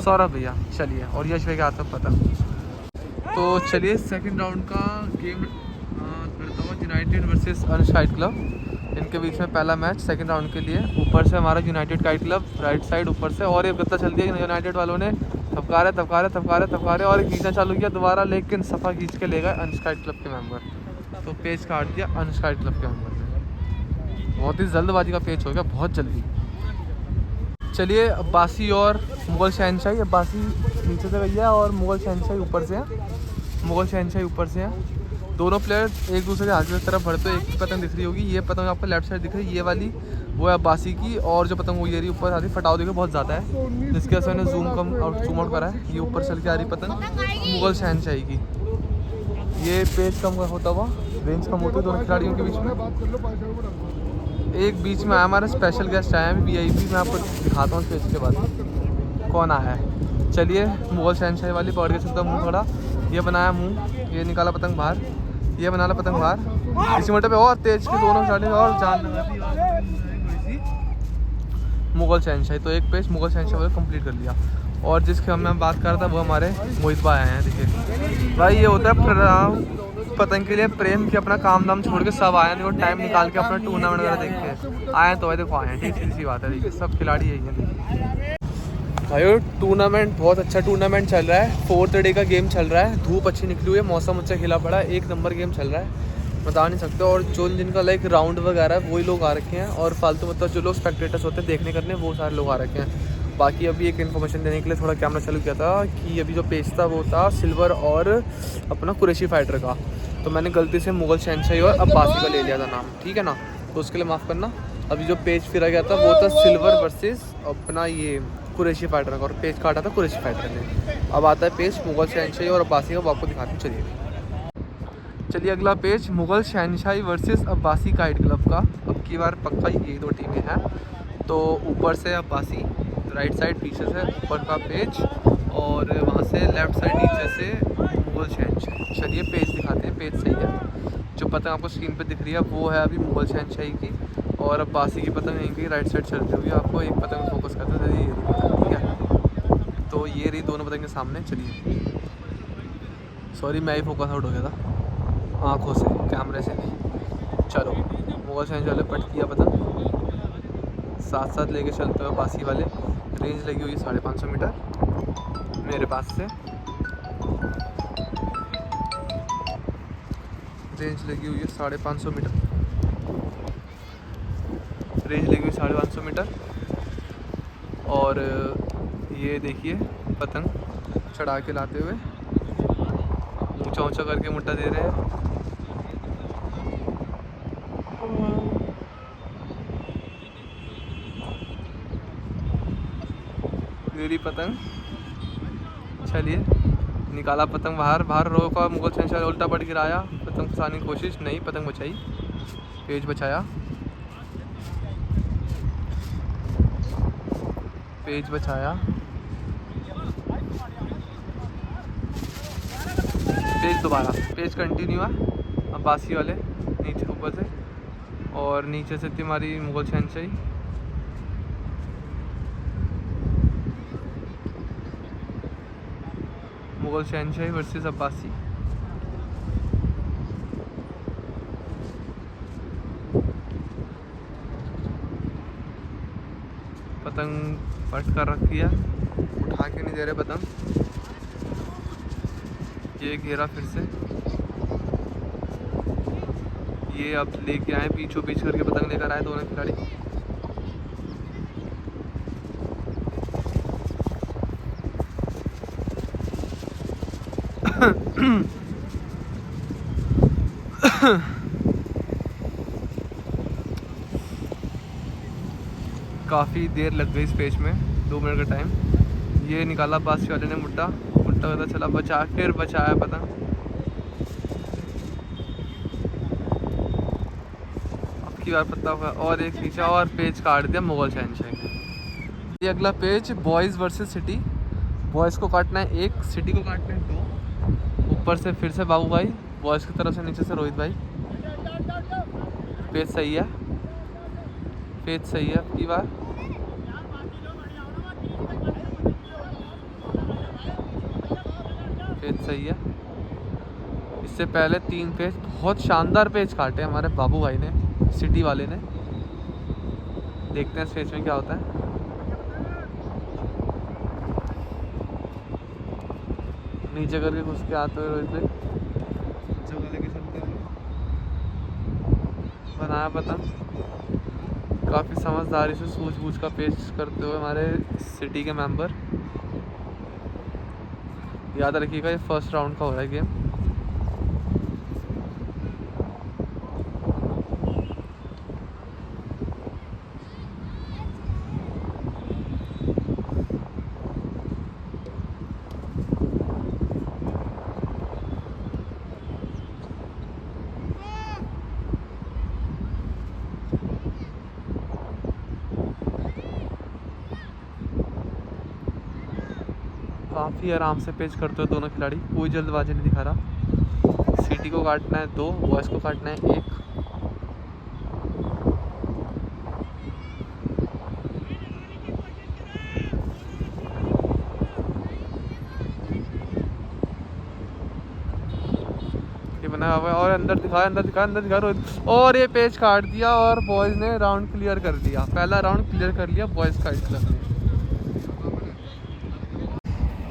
सौरभ भैया। चलिए, और यश भैया आता पता। तो चलिए 2nd राउंड का गेम करता हूँ यूनाइटेड वर्सेस अनश काइट क्लब। इनके बीच में पहला मैच सेकंड राउंड के लिए। ऊपर से हमारा United kite club right side ऊपर से, और ये गत्ता चल दिया यूनाइटेड वालों ने, थपकारे और खींचना चालू किया दोबारा, लेकिन सफ़ा खींच के ले गए अनश काइट क्लब के मेंबर। तो पेज काट दिया अनश काइट क्लब के मेंबर ने। बहुत ही जल्दबाजी का पेज हो गया, बहुत जल्दी। चलिए अब्बासी और मुग़ल शहनशाही। अब्बासी नीचे से गई है और मुग़ल शहनशाही ऊपर से है। मुग़ल शहनशाही ऊपर से है। दोनों प्लेयर्स एक दूसरे के हाथ की तरफ बढ़ते। एक की पतंग दिख रही होगी, ये पतंग आपको लेफ्ट साइड दिख रही है, ये वाली वो है अब्बासी की, और जो पतंग वो ये रही ऊपर आ रही, फटाव देखो बहुत ज़्यादा है, जिसकी वजह से मैंने जूम आउट करा है। ये ऊपर चल के आ रही पतंग मुग़ल शहनशाही की। ये पेज कम होता हुआ, रेंज कम होती है दोनों खिलाड़ियों के बीच में। एक बीच में आया हमारा स्पेशल गेस्ट आया है VIP, मैं आपको दिखाता हूँ इस पेज के बाद कौन आया है। चलिए मुग़ल शहनशाही वाली पकड़ के चलता मुँह थोड़ा, ये बनाया मुँह, ये निकाला पतंग बाहर, ये बना ला पतंग बाहर, इसी मोटे पे और तेज के दोनों खिलाड़ी और जान लगा दी थोड़ी सी। मुग़ल शहनशाही तो एक पेज मुग़ल शहनशाही वाले कंप्लीट कर लिया। और जिसके हम बात कर रहा था वो हमारे मोहित भाई आए हैं। देखिए भाई, ये होता है पतंग के लिए प्रेम कि अपना काम दाम छोड़ के सब आए हैं, टाइम निकाल के अपना टूर्नामेंट वगैरह देख के आए, तो देखो आए हैं, ठीक सी बात है। देखिए सब खिलाड़ी यही है भाई। टूर्नामेंट बहुत अच्छा टूर्नामेंट चल रहा है, 4th डे का गेम चल रहा है, धूप अच्छी निकली हुई है, मौसम अच्छा खिला पड़ा है, एक नंबर गेम चल रहा है, बता नहीं सकते। और जो जिनका लाइक राउंड वगैरह है वही लोग आ रखे हैं, और फालतू मतलब जो लोग स्पेक्टेटर्स होते हैं देखने करने, वो सारे लोग आ रखे हैं। बाकी अभी एक इन्फॉर्मेशन देने के लिए थोड़ा कैमरा चालू किया था कि अभी जो पेज था वो था सिल्वर और अपना कुरैशी फाइटर का, तो मैंने गलती से मुग़ल शहनशाही और अब्बासी का ले लिया था नाम, ठीक है ना, तो उसके लिए माफ़ करना। अभी जो पेज फिरा गया था वो था सिल्वर वर्सेस अपना ये कुरैशी फाइटर का, और पेज काटा था कुरैशी फाइटर ने। अब आता है पेज मुग़ल शहनशाही और अब्बासी का, वो आपको दिखाते हैं। चलिए अगला page Mughal Shahanshahi versus Abbasi kite club का। अब की बार पक्का ये दो टीमें हैं। तो ऊपर से अब्बासी राइट साइड, पीछे से ऊपर का पेज, और वहाँ से लेफ़्ट साइड नीचे से मुग़ल शहनशाही। चलिए पेज दिखाते हैं, पेज सही है। जो पतंग आपको स्क्रीन पे दिख रही है वो है अभी मुग़ल शहनशाही की, और अब्बासी की पतंग यहीं की राइट साइड चलती हुई आपको एक पतंग फोकस करते हैं, ये ठीक है। तो ये रही दोनों पतंग के सामने। चलिए सॉरी, मैं ही फोकस आउट हो गया था आँखों से, कैमरे से नहीं। चलो मुग़ल शहनशाही वाले पट किया पतंग, साथ साथ लेके चलते हुए अब्बासी वाले। रेंज लगी हुई है 550 मीटर मेरे पास से, रेंज लगी हुई है 550 मीटर, रेंज लगी हुई 550 मीटर। और ये देखिए पतंग चढ़ा के लाते हुए ऊंचा ऊंचा करके मुट्टा दे रहे हैं। मेरी पतंग, चलिए निकाला पतंग बाहर रोका, मुग़ल शहनशाही उल्टा पट गिराया, पतंग फंसाने की कोशिश, नहीं पतंग बचाई, पेज बचाया, पेज बचाया, पेज दोबारा, पेज कंटिन्यू है अब्बासी वाले नीचे ऊपर से, और नीचे से थी हमारी मुग़ल शहनशाही। मुग़ल शहनशाही वर्सेस अब्बासी। पतंग पट कर रखी है, उठा के नहीं दे रहे पतंग। ये घेरा फिर से, ये अब लेके आए पीछे पीछ करके पतंग लेकर आए दोनों खिलाड़ी। काफ़ी देर लग गई इस पेज में, 2 मिनट का टाइम। ये निकाला अब्बासी वाले ने मुट्टा करता चला, बचाया पतंग। अब की बार पता हुआ और एक खींचा और पेज काट दिया मुग़ल शहनशाही ने। ये अगला page boys versus city. Boys को काटना है 1, सिटी को काटना है 2। ऊपर से फिर से बाबू भाई, बॉयज़ की तरफ से नीचे से रोहित भाई। पेज सही है, पेज सही है अब की बार। पेज सही है, इससे पहले 3 पेज, बहुत शानदार पेज काटे हमारे बाबू भाई ने, सिटी वाले ने। देखते हैं इस पेज में क्या होता है। नीचे करके घुस के आते हुए रोहित भाई जगह लेके चलते हैं। बनाया पतंग काफ़ी समझदारी से, सूझबूझ का पेश करते हुए हमारे सिटी के मेंबर। याद रखिएगा ये फर्स्ट राउंड का हो रहा है गेम। काफ़ी आराम से पेच करते हो दोनों खिलाड़ी, कोई जल्दबाजी नहीं दिखा रहा। सिटी को काटना है 2, बॉयज़ को काटना है 1। ये बना हुआ है और अंदर दिखा रोहित, और ये पेच काट दिया और बॉयज़ ने राउंड क्लियर कर दिया। पहला राउंड क्लियर कर लिया बॉयज़ काइट क्लब ने।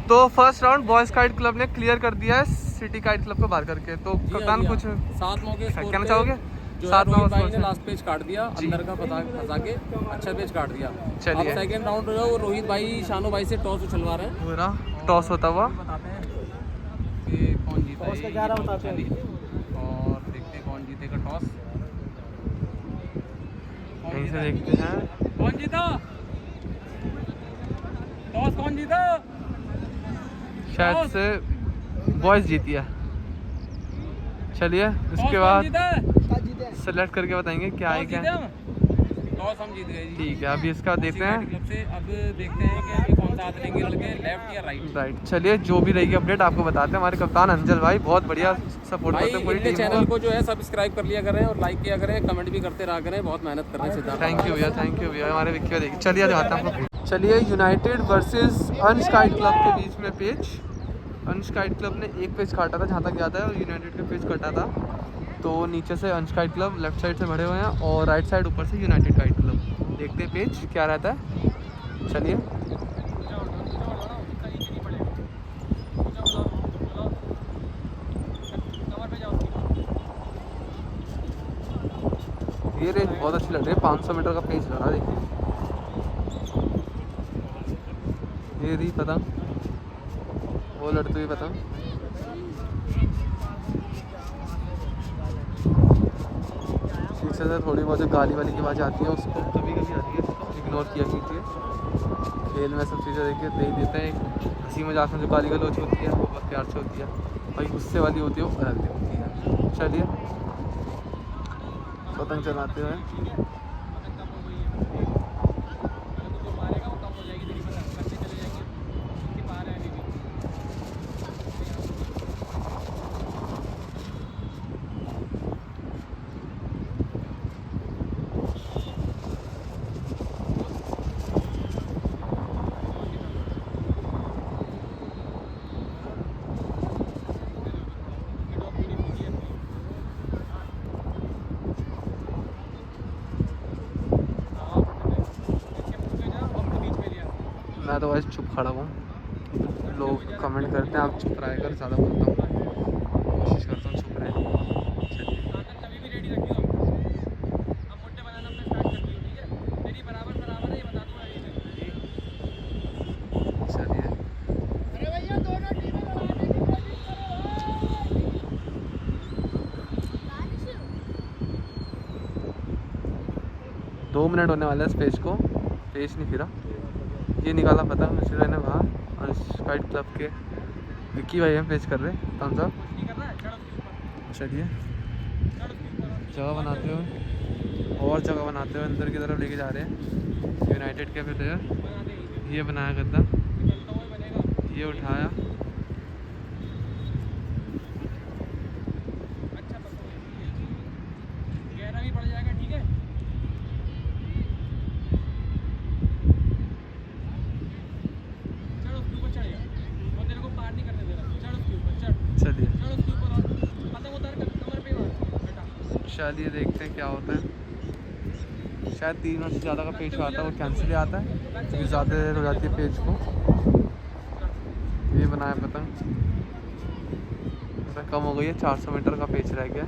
तो first round boys kite club ने क्लियर कर दिया है सिटी काइट क्लब को बाहर करके। तो कप्तान कुछ 7 मौके कहना चाहोगे? जो 7 रोहित भाई ने मौके लास्ट पेज काट दिया, अंदर का फंसा के अच्छा पेज काट दिया। चलिए। अब सेकंड राउंड जो है वो रोहित भाई शानो भाई से टॉस उछलवा रहे हैं। पूरा टॉस होता हुआ बताते हैं कि कौन जीता टॉस का 11 बताते हैं। और देखते हैं कौन जीतेगा टॉस। यहीं से देखते हैं कौन जीता टॉस, कौन जीता? शायद से बॉयज़ जीती है। चलिए उसके बाद सेलेक्ट करके बताएंगे क्या है क्या है। टॉस हम जीत गए जी। ठीक है, अभी इसका देखते हैं। क्लब से अब देखते हैं कि अभी कौन सा हाथ लेंगे लड़के, लेफ्ट या राइट। राइट, चलिए जो भी रहेगी अपडेट आपको बताते हैं। हमारे कप्तान अंजल भाई बहुत बढ़िया सपोर्ट भाई करते हैं पूरी इनके टीम चैनल को। को जो है सब्सक्राइब कर लिया करें और लाइक किया करें, कमेंट भी करते रहा करें, बहुत मेहनत कर रहे हैं सिद्धार्थ। थैंक यू भैया हमारे विक्की देखिए। चलिए दिखाते हैं आपको। चलिए यूनाइटेड वर्सेस अंश काइट क्लब के बीच में पेच। अंश काइट क्लब ने 1 पेज काटा था जहाँ तक याद है, और यूनाइटेड का पेज कटा था। तो नीचे से अंश काइट क्लब लेफ्ट साइड से भरे हुए हैं और राइट साइड ऊपर से यूनाइटेड काइट क्लब। देखते हैं पेज क्या रहता है। चलिए ये रेंज बहुत अच्छी लग रही है, 500 मीटर का पेज लग रहा है। देखिए ये रही पतंग, वो लड़ती हुई पतंग। पीछे से थोड़ी बहुत गाली वाली की आवाज़ आती है, उसको कभी कभी आती है, उसको इग्नोर किया कीजिए। खेल में सब चीज़ें देखिए देख देते हैं। हंसी मजाक में जो गाली गलौज होती है वो बहुत प्यार से होती है, और गुस्से वाली होती है वो अलग होती है। चलिए पतंग चलाते हुए मैं तो वैसे चुप खड़ा हूँ। लोग कमेंट करते हैं आप चुप रहा कर, ज़्यादा बोलता हूँ, कोशिश करता हूँ चुप रहे। चलिए 2 मिनट होने वाले हैं इस पेज को। पेज नहीं फिरा, ये निकाला पतंग मिस्टर ने बाहर। और काइट क्लब के विक्की भाई हम पेश कर रहे हैं कौन सा। चलिए जगह बनाते हुए और जगह बनाते हुए अंदर की तरफ लेके जा रहे हैं यूनाइटेड के प्लेयर। ये बनाया गद्दा, ये उठाया, चलिए चलिए देखते हैं क्या होता है। शायद 3 मिनट से ज़्यादा का पेज आता है वो कैंसिल ही आता है, क्योंकि ज़्यादा देर हो जाती है पेज को। ये बनाया पतंग कम हो गई है, 400 मीटर का पेज रह गया।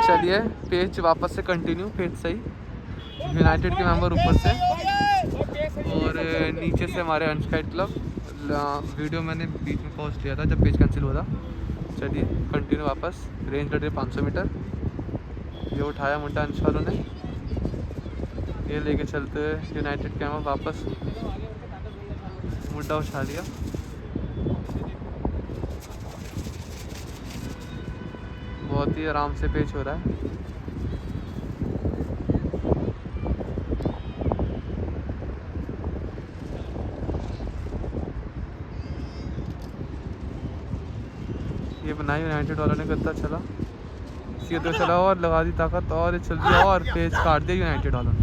चलिए पेज वापस से कंटिन्यू, पेज सही। यूनाइटेड के मेंबर ऊपर से और नीचे से हमारे अनस्काइड क्लब। वीडियो मैंने बीच में पॉज किया था जब पेज कैंसिल हुआ था। चलिए कंटिन्यू वापस। रेंज कट रही 500 मीटर। ये उठाया मुंडा अंश वालों ने, ये लेके चलते हुए यूनाइटेड के मेंबर वापस मुंडा उठा लिया। बहुत ही आराम से पेच हो रहा है। ये बनाई यूनाइटेड वालों ने, कितना चला सीधे चला और लगा दी ताकत और चल दिया और पेज काट दिया यूनाइटेड वालों ने।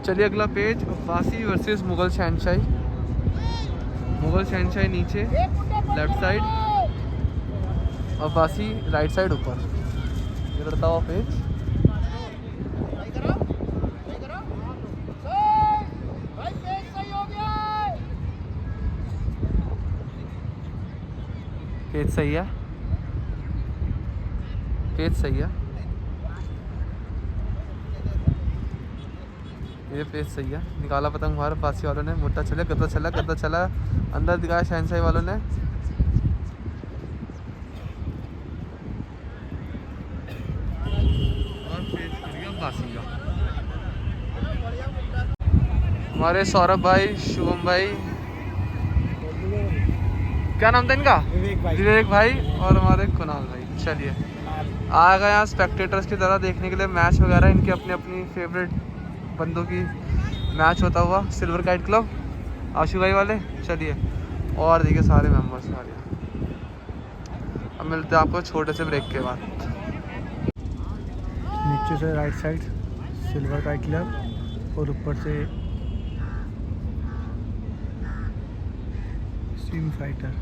चलिए अगला पेज अब्बासी वर्सेस मुगल शहनशाही। मुगल शहनशाही नीचे left side, Abbasi right side ऊपर। ये लड़ता हुआ पेज। पेज सही है, पेज सही है, ये पेज सही है। निकाला पतंग बाहर अब्बासी वालों ने, मुट्ठा चला, गद्दा चला, गद्दा चला, अंदर दिखाया शहनशाही वालों ने। हमारे सौरभ भाई, शुभम भाई, क्या नाम था इनका, विवेक भाई और हमारे कुणाल भाई। चलिए आ गए यहाँ स्पेक्टेटर्स की तरह देखने के लिए मैच वगैरह। इनके अपनी अपनी फेवरेट बंदों की मैच होता हुआ। सिल्वर काइट क्लब आशु भाई वाले। चलिए और देखिए सारे मेंबर्स सारे। अब मिलते हैं आपको छोटे से ब्रेक के बाद। नीचे से right side silver kite club और ऊपर से stream fighter.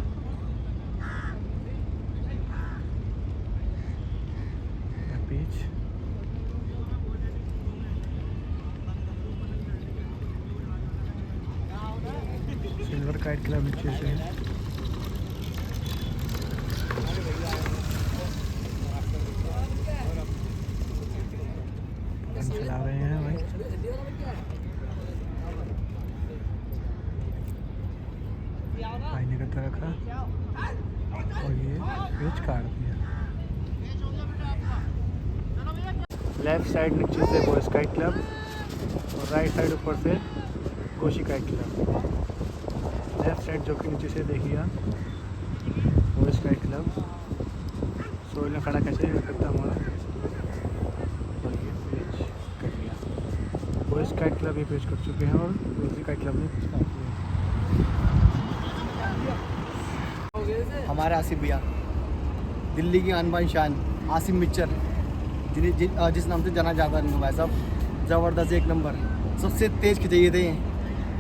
Page silver kite club नीचे से चला रहे हैं भाई। भाई ने करता रखा और ये पेज काट दिया। लेफ्ट साइड नीचे से बॉयज काइट क्लब और राइट साइड ऊपर से Koshi kite club. Left side जो कि नीचे से देखिए बॉयज काइट क्लब। सोहेल ने खड़ा कैसे करता हमारा और ये पेज कट गया। बॉयज काइट क्लब ये पेज कर चुके हैं और कोशी काइट क्लब ने पेज काट दिया। हमारे आसिफ भैया, दिल्ली की आन बान शान, आसिम मिच्चर, जिस नाम से जाना जाता है भाई साहब। ज़बरदस्त, एक नंबर, सबसे तेज खिंचाइए थे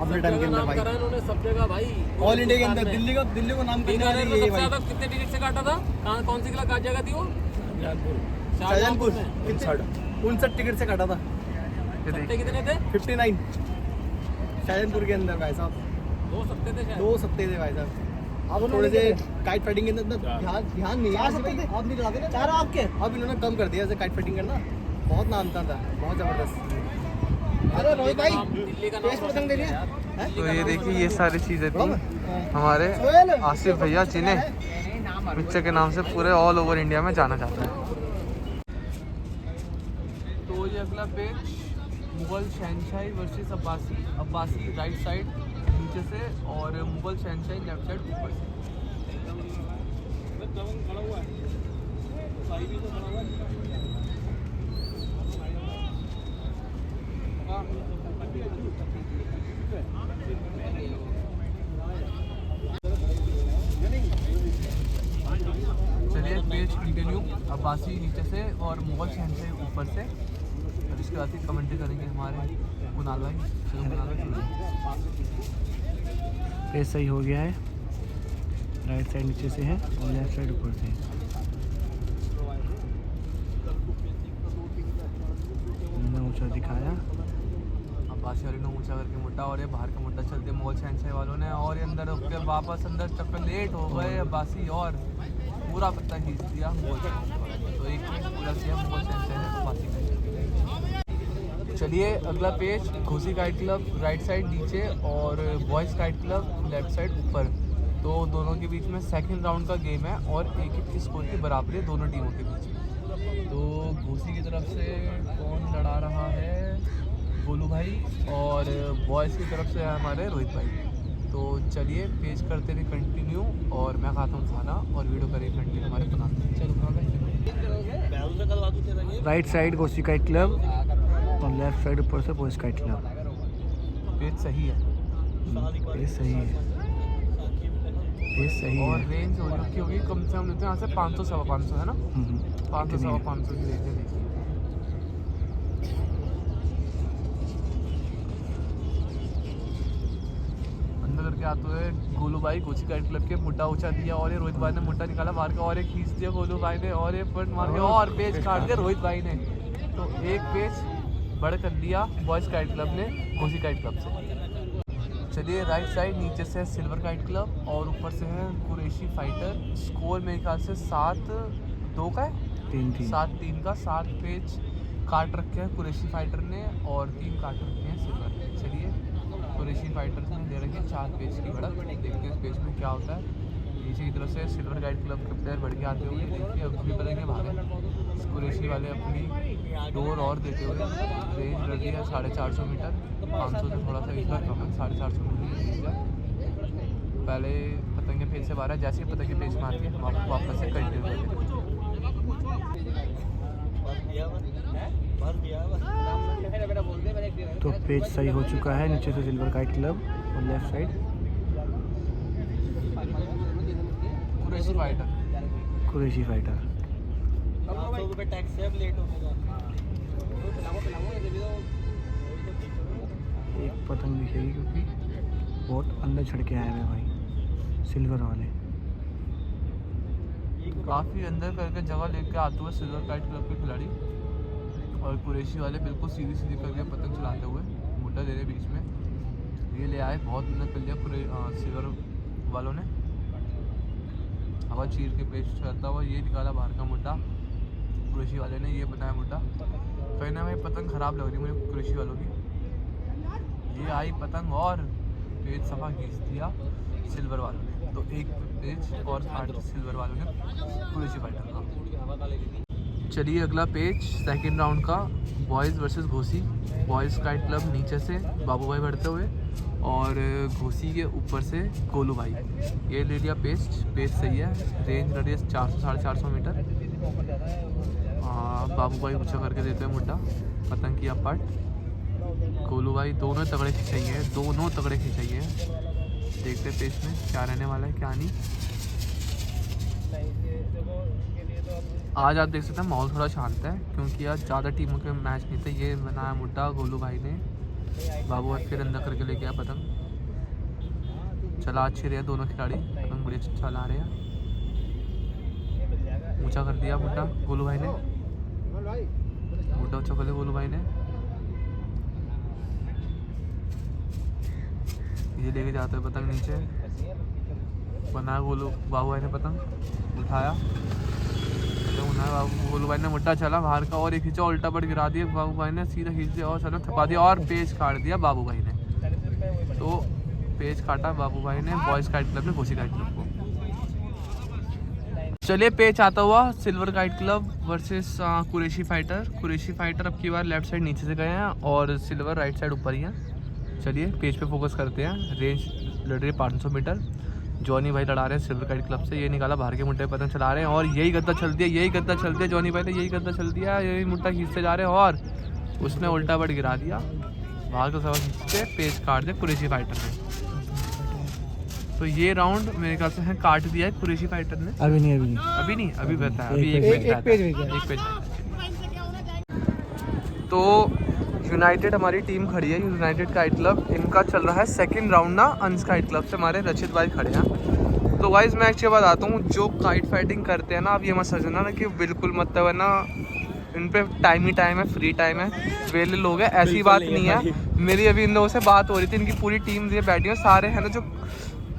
अपने टाइम के अंदर भाई। सब जगह भाई, ऑल इंडिया के अंदर दिल्ली को नाम करने वाले यही भाई। कितने टिकट से काटा था? कौन सी क्लास जगह थी वो? शाहजहानपुर 59 टिकट से काटा था। कितने थे? 59 शाहजहानपुर के अंदर भाई साहब। 2 सप्ते थे शायद। 2 सप्ते थे भाई साहब। अब थोड़े से काइट फाइटिंग के अंदर ध्यान नहीं है, आप नहीं चलाते ना चार आपके। अब इन्होंने कम कर दिया ऐसे काइट फाइटिंग करना। बहुत नाम था, बहुत ज़बरदस्त। अरे रोहित भाई, पेज पतंग दे लिया। तो ये देखिए ये सारी चीज़ें थी हमारे आसिफ भैया, जिन्हें मिच्चर के नाम से पूरे ऑल ओवर इंडिया में जाना जाता है। तो ये अगला page Mughal Shahanshahi versus Abbasi. Abbasi right side नीचे से और मुगल शहनशाही लेफ्ट साइड ऊपर से। चलिए पेज कंटिन्यू। लुक अब्बासी नीचे से और मुगल शहन से ऊपर से। और इसके बाद ही कमेंट्री करेंगे हमारे कुणाल भाई। चलो कुणाल भाई, पेज सही हो गया है। राइट साइड नीचे से है और लेफ्ट साइड ऊपर से है। हमने ऊंचा दिखाया। अब्बासी वाले ने ऊंचा करके मुट्टा और ये बाहर का मुट्टा चलते मुगल शहनशाह वालों ने और ये अंदर रुक के वापस अंदर चक्कर लेट हो गए अब्बासी और पूरा पत्ता खींच दिया मुगल शहनशाह वालों ने। तो एक पेज पूरा किया मुगल शहनशाह ने अब्बासी का। चलिए अगला page Ghosi kite club right side नीचे और boys kite club left side ऊपर। तो दोनों के बीच में सेकंड राउंड का गेम है और एक एक की स्कोर की बराबरी है दोनों टीमों के बीच में। तो घोसी की तरफ से कौन लड़ा रहा है, गोलू भाई, और बॉयज़ की तरफ से है हमारे रोहित भाई। तो चलिए पेज करते रहे कंटिन्यू और मैं खाता हूँ खाना और वीडियो करें कंटिन्यू हमारे बनाते। चलो right side Ghosi kite club और लेफ्ट साइड ऊपर से बॉयज़ काइट क्लब। पेज सही है, पेज सही है, पेज सही और है। रेंज हो रखी होगी कम से कम लेते हैं यहाँ से 500 सवा 500 है ना, 500 इतनी सवा है। 500 की रेंज है। देखिए अंदर करके आते हुए गोलू भाई घोसी काइट क्लब के मुट्टा ऊंचा दिया और ये रोहित भाई ने मुट्टा निकाला बाहर का और एक खींच दिया गोलू भाई ने और ये पट मार के और पेज काट दिया रोहित भाई ने। तो एक पेज बढ़ कर लिया बॉयज़ काइट क्लब ने घोसी काइट क्लब से। चलिए राइट साइड नीचे से सिल्वर काइट क्लब और ऊपर से है कुरैशी फाइटर। स्कोर मेरे ख्याल से 7-2 का है, 3-3। 7-3 का। 7 पेज काट रखे हैं कुरैशी फाइटर ने और 3 काट रखे हैं सिल्वर ने। चलिए कुरैशी फाइटर ने दे रखी है 4 पेज की बढ़त। देखते हैं इस पेज में क्या होता है। नीचे की तरफ से सिल्वर काइट क्लब के प्लेयर बढ़ के आते हुए देखिए अब भी बदलेंगे भागे। कुरैशी वाले अपनी डोर और देते हुए रेंज लगी है 450 मीटर, 500 से थोड़ा सा इस बार कम है, 450 मीटर की रेंज है। पहले पतंग के पेज से बाहर है, जैसे ही पतंग के पेज में आती है हम आपको वापस से कंटिन्यू करेंगे। तो पेज सही हो चुका है। नीचे से सिल्वर काइट क्लब और left side Qureshi fighter. Qureshi fighter. एक पतंग दिखेगी क्योंकि बहुत अंदर छड़ के आए हैं भाई सिल्वर वाले। काफ़ी अंदर करके जगह लेके आते हुए सिल्वर काइट क्लब के खिलाड़ी और कुरैशी वाले बिल्कुल सीधी सीधी करके पतंग चलाते हुए मुद्दा दे रहे बीच में। ये ले आए, बहुत मेहनत कर लिया सिल्वर वालों ने। हवा चीर के पेश चलता हुआ ये निकाला बाहर का मुद्दा कुरैशी वाले ने, ये बनाया मुद्दा। कहीं ना कहीं पतंग ख़राब लग रही मुझे कुरैशी वालों की। ये आई पतंग और पेज सफ़ा खींच दिया सिल्वर वालों ने। तो एक पेज और काट सिल्वर वालों ने कुरैशी फाइटर का। चलिए अगला पेज सेकंड राउंड का boys versus Ghosi. Boys kite club नीचे से बाबू भाई बढ़ते हुए और घोसी के ऊपर से गोलू भाई। ये ले लिया पेज सही है। रेंज रही है 400-450 मीटर। बाबू भाई ऊँचा करके देते हैं मुड्डा पतंग की अपाट। गोलू भाई दोनों तगड़े खिंचाइए हैं, दोनों तगड़े खिंचाइए हैं। देखते पेज में क्या रहने वाला है क्या नहीं। आज आप देख सकते हैं माहौल थोड़ा शांत है क्योंकि आज ज़्यादा टीमों के मैच नहीं थे। ये बनाया मुद्दा गोलू भाई ने, बाबू भाई फिर अंदर करके ले गया पतंग। चला अच्छे रहे दोनों खिलाड़ी, पतंग बड़ी अच्छा चला रहे हैं। ऊंचा कर दिया मुद्दा गोलू भाई ने, मुद्दा ऊंचा कर लिया गोलू भाई ने। ये लेके जाते हैं पतंग नीचे, बनाया गोलू बाबू भाई ने पतंग उठाया। गोलू भाई ने मुट्टा चला बाहर का और एक खींचा उल्टा पट गिरा दिया बाबू भाई ने, सीधा खींच दिया और चलो थपा दिया और पेज काट दिया बाबू भाई ने। तो पेज काटा बाबू भाई ने बॉयज़ काइट क्लब ने घोसी काइट क्लब को। चलिए पेज आता हुआ silver kite club versus Qureshi fighter. Qureshi fighter अब की बार लेफ्ट साइड नीचे से गए हैं और सिल्वर राइट साइड ऊपर ही है। चलिए पेज पे फोकस करते हैं। रेंज लड़ रही है 500 मीटर। जॉनी भाई लड़ा रहे हैं सिल्वर काइट क्लब से। ये निकाला बाहर के मुट्टे पतंग चला रहे हैं और यही गद्दा चल दिया, यही गद्दा चल दिया। जॉनी भाई ने यही गद्दा चल दिया, यही मुट्टा खींचते जा रहे हैं और उसने उल्टा पट गिरा दिया। बाहर का सवा खींचते पेज काट दिया कुरैशी फाइटर ने। तो ये राउंड मेरे ख्याल से काट दिया है कुरैशी फाइटर ने। अभी नहीं अभी बता, अभी एक पेज तो यूनाइटेड हमारी टीम खड़ी है, यूनाइटेड काइट क्लब। इनका चल रहा है सेकंड राउंड ना, अंश काइट क्लब से हमारे रचित भाई खड़े हैं। तो गाइस मैं एक्चुअली बताता हूँ, जो काइट फाइटिंग करते हैं ना, आप ये मत समझना ना कि बिल्कुल मतलब है ना इन पे टाइम ही टाइम है, फ्री टाइम है, वेले लोग हैं, ऐसी बात नहीं है। मेरी अभी इन लोगों से बात हो रही थी, इनकी पूरी टीम ये बैठी है, सारे है ना जो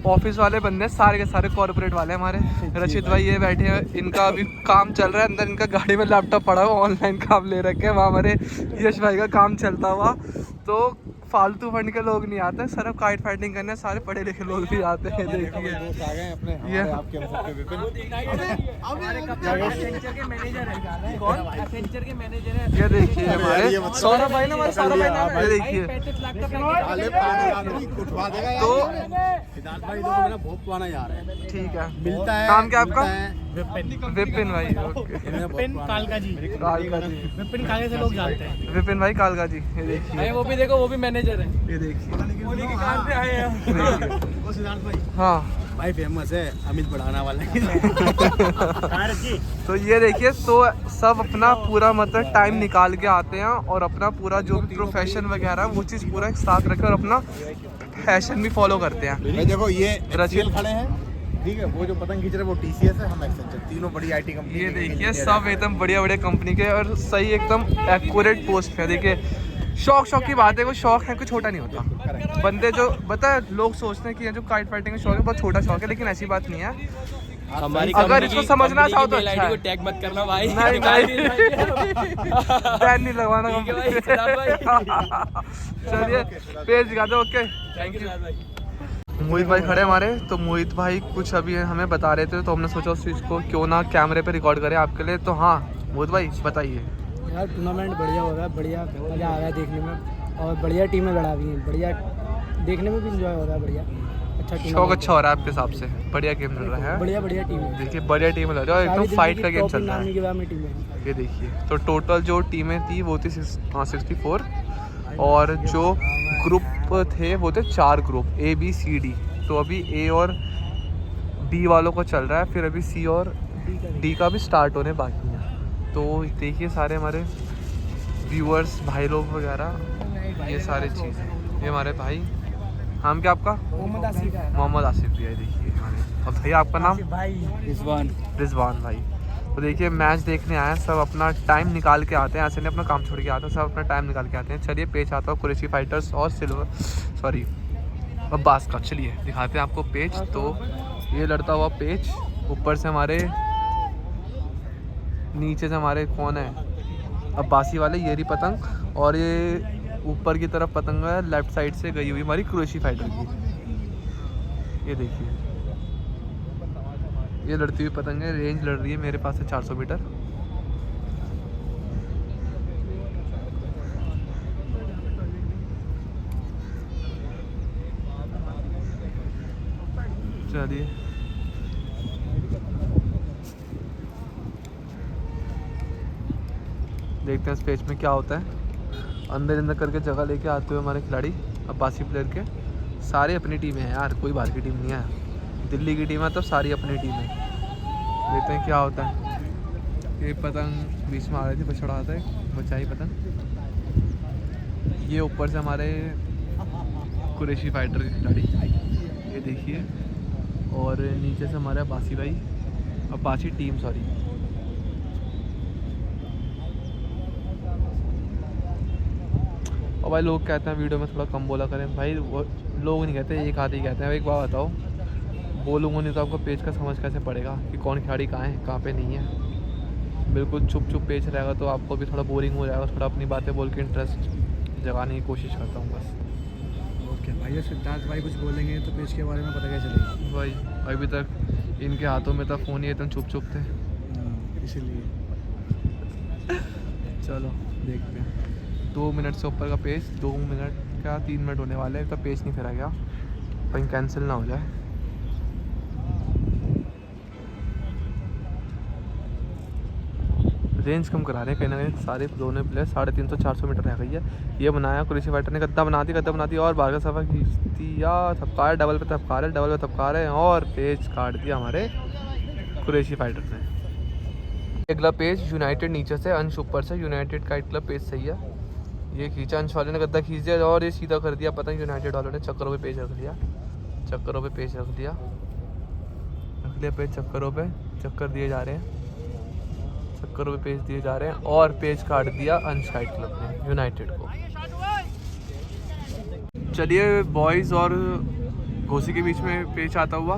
ऑफिस वाले बंदे हैं, सारे के सारे कॉर्पोरेट वाले हमारे। रचित भाई ये बैठे हैं, इनका अभी काम चल रहा है अंदर, इनका गाड़ी में लैपटॉप पड़ा हुआ, ऑनलाइन काम ले रखे हैं, वहाँ हमारे यश भाई का काम चलता हुआ। तो फालतू फंड के लोग नहीं आते, सिर्फ काइट फाइटिंग करने सारे पढ़े लिखे लोग भी आते हैं। देखिए ये ये देखिए हमारे सौरभ भाई ना, हमारे सौरभ भाई ना, ये देखिए। तो बहुत पुराना यार है, ठीक है, मिलता है। नाम क्या आपका? विपिन भाई। ओके, विपिन कालका जी। विपिन कालका से लोग जानते हैं। विपिन भाई कालका जी, ये देखिए। वो भी देखो, वो भी मैनेजर है। ये देखिए, होली के काम पे आए हैं। वो सिद्धार्थ भाई, हाँ भाई फेमस है अमित बढ़ाना वाला। तो ये देखिए, तो सब अपना पूरा मतलब टाइम निकाल के आते हैं और अपना पूरा जो भी प्रोफेशन वगैरह वो चीज़ पूरा एक साथ रखे और अपना फैशन भी फॉलो करते हैं। भाई देखो ये रचित खड़े हैं, ठीक है, वो जो पतंग खींच रहे हैं वो TCS है, हम एक्सेंचर, तीनों बड़ी IT कंपनी। ये देखिए सब एकदम बढ़िया बढ़िया कंपनी के और सही एकदम एक्यूरेट पोस्ट पे। देखिए शौक की बात है, कोई शौक है कोई छोटा नहीं होता। बंदे जो बता लोग सोचते हैं कि ये जो काइट फाइटिंग का शौक है बहुत छोटा शौक है, लेकिन ऐसी बात नहीं है। हमारी अगर इसको समझना चाहो तो अच्छा है। टैग मत करना भाई। नहीं बैन नहीं लगवाना। चलिए पेज दिखा दो। Okay, thank you. मोहित भाई खड़े हमारे। तो मोहित भाई कुछ अभी हमें बता रहे थे, तो हमने सोचा उस चीज़ को क्यों ना कैमरे पे रिकॉर्ड करें आपके लिए। तो हाँ मोहित भाई बताइए। यार टूर्नामेंट बढ़िया हो रहा है, बढ़िया मज़ा आ रहा है देखने में, और बढ़िया टीमें लड़ा हुई हैं, बढ़िया देखने में भी इंजॉय हो रहा है, बढ़िया अच्छा शौक अच्छा हो रहा है आपके हिसाब से? बढ़िया गेम चल रहा है, बढ़िया टीम है। देखिए बढ़िया टीम लग रहा है, एकदम फाइट का गेम चल रहा है। है। ये देखिए, तो टोटल जो टीमें थी वो थी 64, और जो ग्रुप थे वो थे 4 ग्रुप ABCD। तो अभी A और B वालों को चल रहा है, फिर अभी C और D का भी स्टार्ट होने बाकी है। तो देखिए सारे हमारे व्यूअर्स भाई लोग वगैरह, ये सारी चीज़ें, ये हमारे भाई। नाम क्या आपका? मोहम्मद आसिफ भी है, देखिए हमारे। और भैया आपका नाम? रिजवान भाई। तो देखिए मैच देखने आए हैं, सब अपना टाइम निकाल के आते हैं, ऐसे नहीं अपना काम छोड़ के आते हैं, सब अपना टाइम निकाल के आते हैं। चलिए पेज आता है कुरैशी फाइटर्स और अब्बास का, चलिए दिखाते हैं आपको पेज। तो ये लड़ता हुआ पेज, ऊपर से हमारे, नीचे से हमारे कौन है अब्बासी वाले, ये रही पतंग, और ये ऊपर की तरफ पतंग है लेफ्ट साइड से गई हुई हमारी कुरैशी फाइटर की। ये देखिए ये लड़ती हुई पतंग है, रेंज लड़ रही है मेरे पास से 400 मीटर। चलिए देखते हैं इस पेज में क्या होता है। अंदर करके जगह लेके आते हुए हमारे खिलाड़ी अब्बासी प्लेयर के, सारे अपनी टीमें हैं यार, कोई बाहर की टीम नहीं है। दिल्ली की टीम है तो सारी अपनी टीम है। देखते हैं क्या होता है। ये पतंग बीच में आ रही थी, बछड़ा है, बचाई पतंग। ये ऊपर से हमारे कुरैशी फाइटर के खिलाड़ी, ये देखिए, और नीचे से हमारे अब्बासी भाई, अब्बासी टीम सॉरी। और भाई लोग कहते हैं वीडियो में थोड़ा कम बोला करें, भाई वो लोग नहीं कहते, एक आदमी कहते हैं। एक बात बताओ, बोलूँगा नहीं तो आपको पेज का समझ कैसे पड़ेगा कि कौन खिलाड़ी कहाँ है कहाँ पे नहीं है। बिल्कुल चुप पेज रहेगा तो आपको भी थोड़ा बोरिंग हो जाएगा। थोड़ा अपनी बातें बोल के इंटरेस्ट जगाने की कोशिश करता हूँ बस। ओके भाई, सिद्धार्थ भाई कुछ बोलेंगे तो पेज के बारे में पता क्या चलेगा भाई। अभी तक इनके हाथों में था फ़ोन, ये एकदम चुप थे, इसीलिए। चलो देखते हैं। 2 मिनट से ऊपर का पेज, 2 मिनट क्या 3 मिनट होने वाले हैं, तो पेज नहीं फिरा गया, कहीं कैंसिल ना हो जाए। रेंज कम करा रहे हैं कहीं ना कहीं सारे दोनों प्लेयर। 350-400 मीटर रह गई है। ये बनाया कुरैशी फाइटर ने, गद्दा बना दी और बारगा सफ़ा खींच दिया, थपका है डबल पे थपका रहे हैं और पेज काट दिया हमारे कुरैशी फाइटर ने। अगला पेज यूनाइटेड नीचे से, अंश ऊपर से। यूनाइटेड का अगला पेज सही है, ये खींचा अंश वाले ने, गद्दा खींच दिया और ये सीधा कर दिया पतंग यूनाइटेड वालों ने। चक्करों पे पेज रख दिया, चक्करों पे पेज रख दिया पेज, चक्करों पे चक्कर दिए जा रहे हैं, चक्करों पे पेज दिए जा रहे हैं और पेज काट दिया अंश काइट क्लब ने यूनाइटेड को। चलिए बॉयज़ और घोसी के बीच में पेच आता हुआ।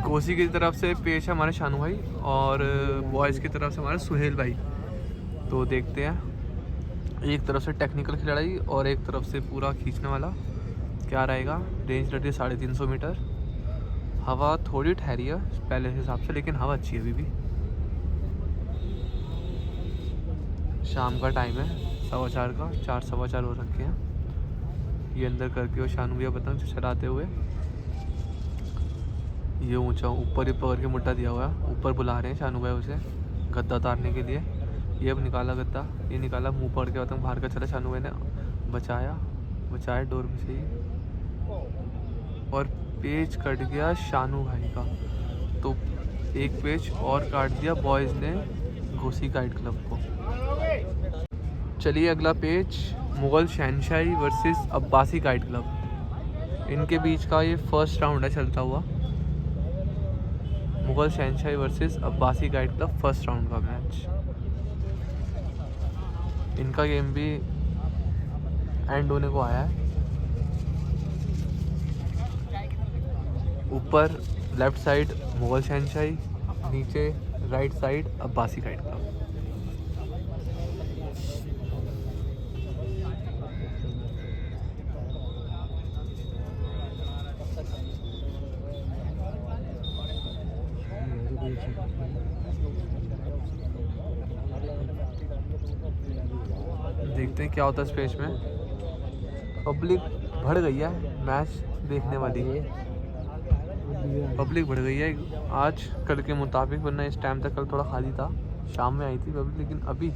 घोसी की तरफ से पेच है हमारे शानू भाई और बॉयज़ की तरफ से हमारे सुहेल भाई। तो देखते हैं, एक तरफ से टेक्निकल खिलाड़ी और एक तरफ से पूरा खींचने वाला, क्या रहेगा। रेंज रहती है 350 मीटर। हवा थोड़ी ठहरी है पहले के हिसाब से, लेकिन हवा अच्छी है अभी भी। शाम का टाइम है, 4:15 का, 4:15 हो रखे हैं। ये अंदर करके वो शानू भैया पतंग चलाते हुए, ये ऊंचा ऊपर ही पकड़ के मुट्ठा दिया हुआ है, ऊपर बुला रहे हैं शानू भाई उसे गद्दा उतारने के लिए। ये अब निकाला गद्दा, ये निकाला, मुंह पकड़ के पतंग बाहर का चला। शानू भाई ने बचाया डोर में से ही और पेज कट गया शानू भाई का। तो एक पेज और काट दिया बॉयज़ ने घोसी काइट क्लब को। चलिए अगला page Mughal Shahanshahi versus Abbasi kite club. इनके बीच का ये फर्स्ट राउंड है चलता हुआ। Mughal Shahanshahi versus Abbasi kite club, first round का मैच। इनका गेम भी एंड होने को आया है। ऊपर लेफ्ट साइड मुग़ल शहनशाही, नीचे right side Abbasi kite club. देखते हैं क्या होता है इस पेज में। पब्लिक बढ़ गई है मैच देखने वाली, पब्लिक बढ़ गई है आज कल के मुताबिक, वरना इस टाइम तक कल थोड़ा खाली था, शाम में आई थी पब्लिक, लेकिन अभी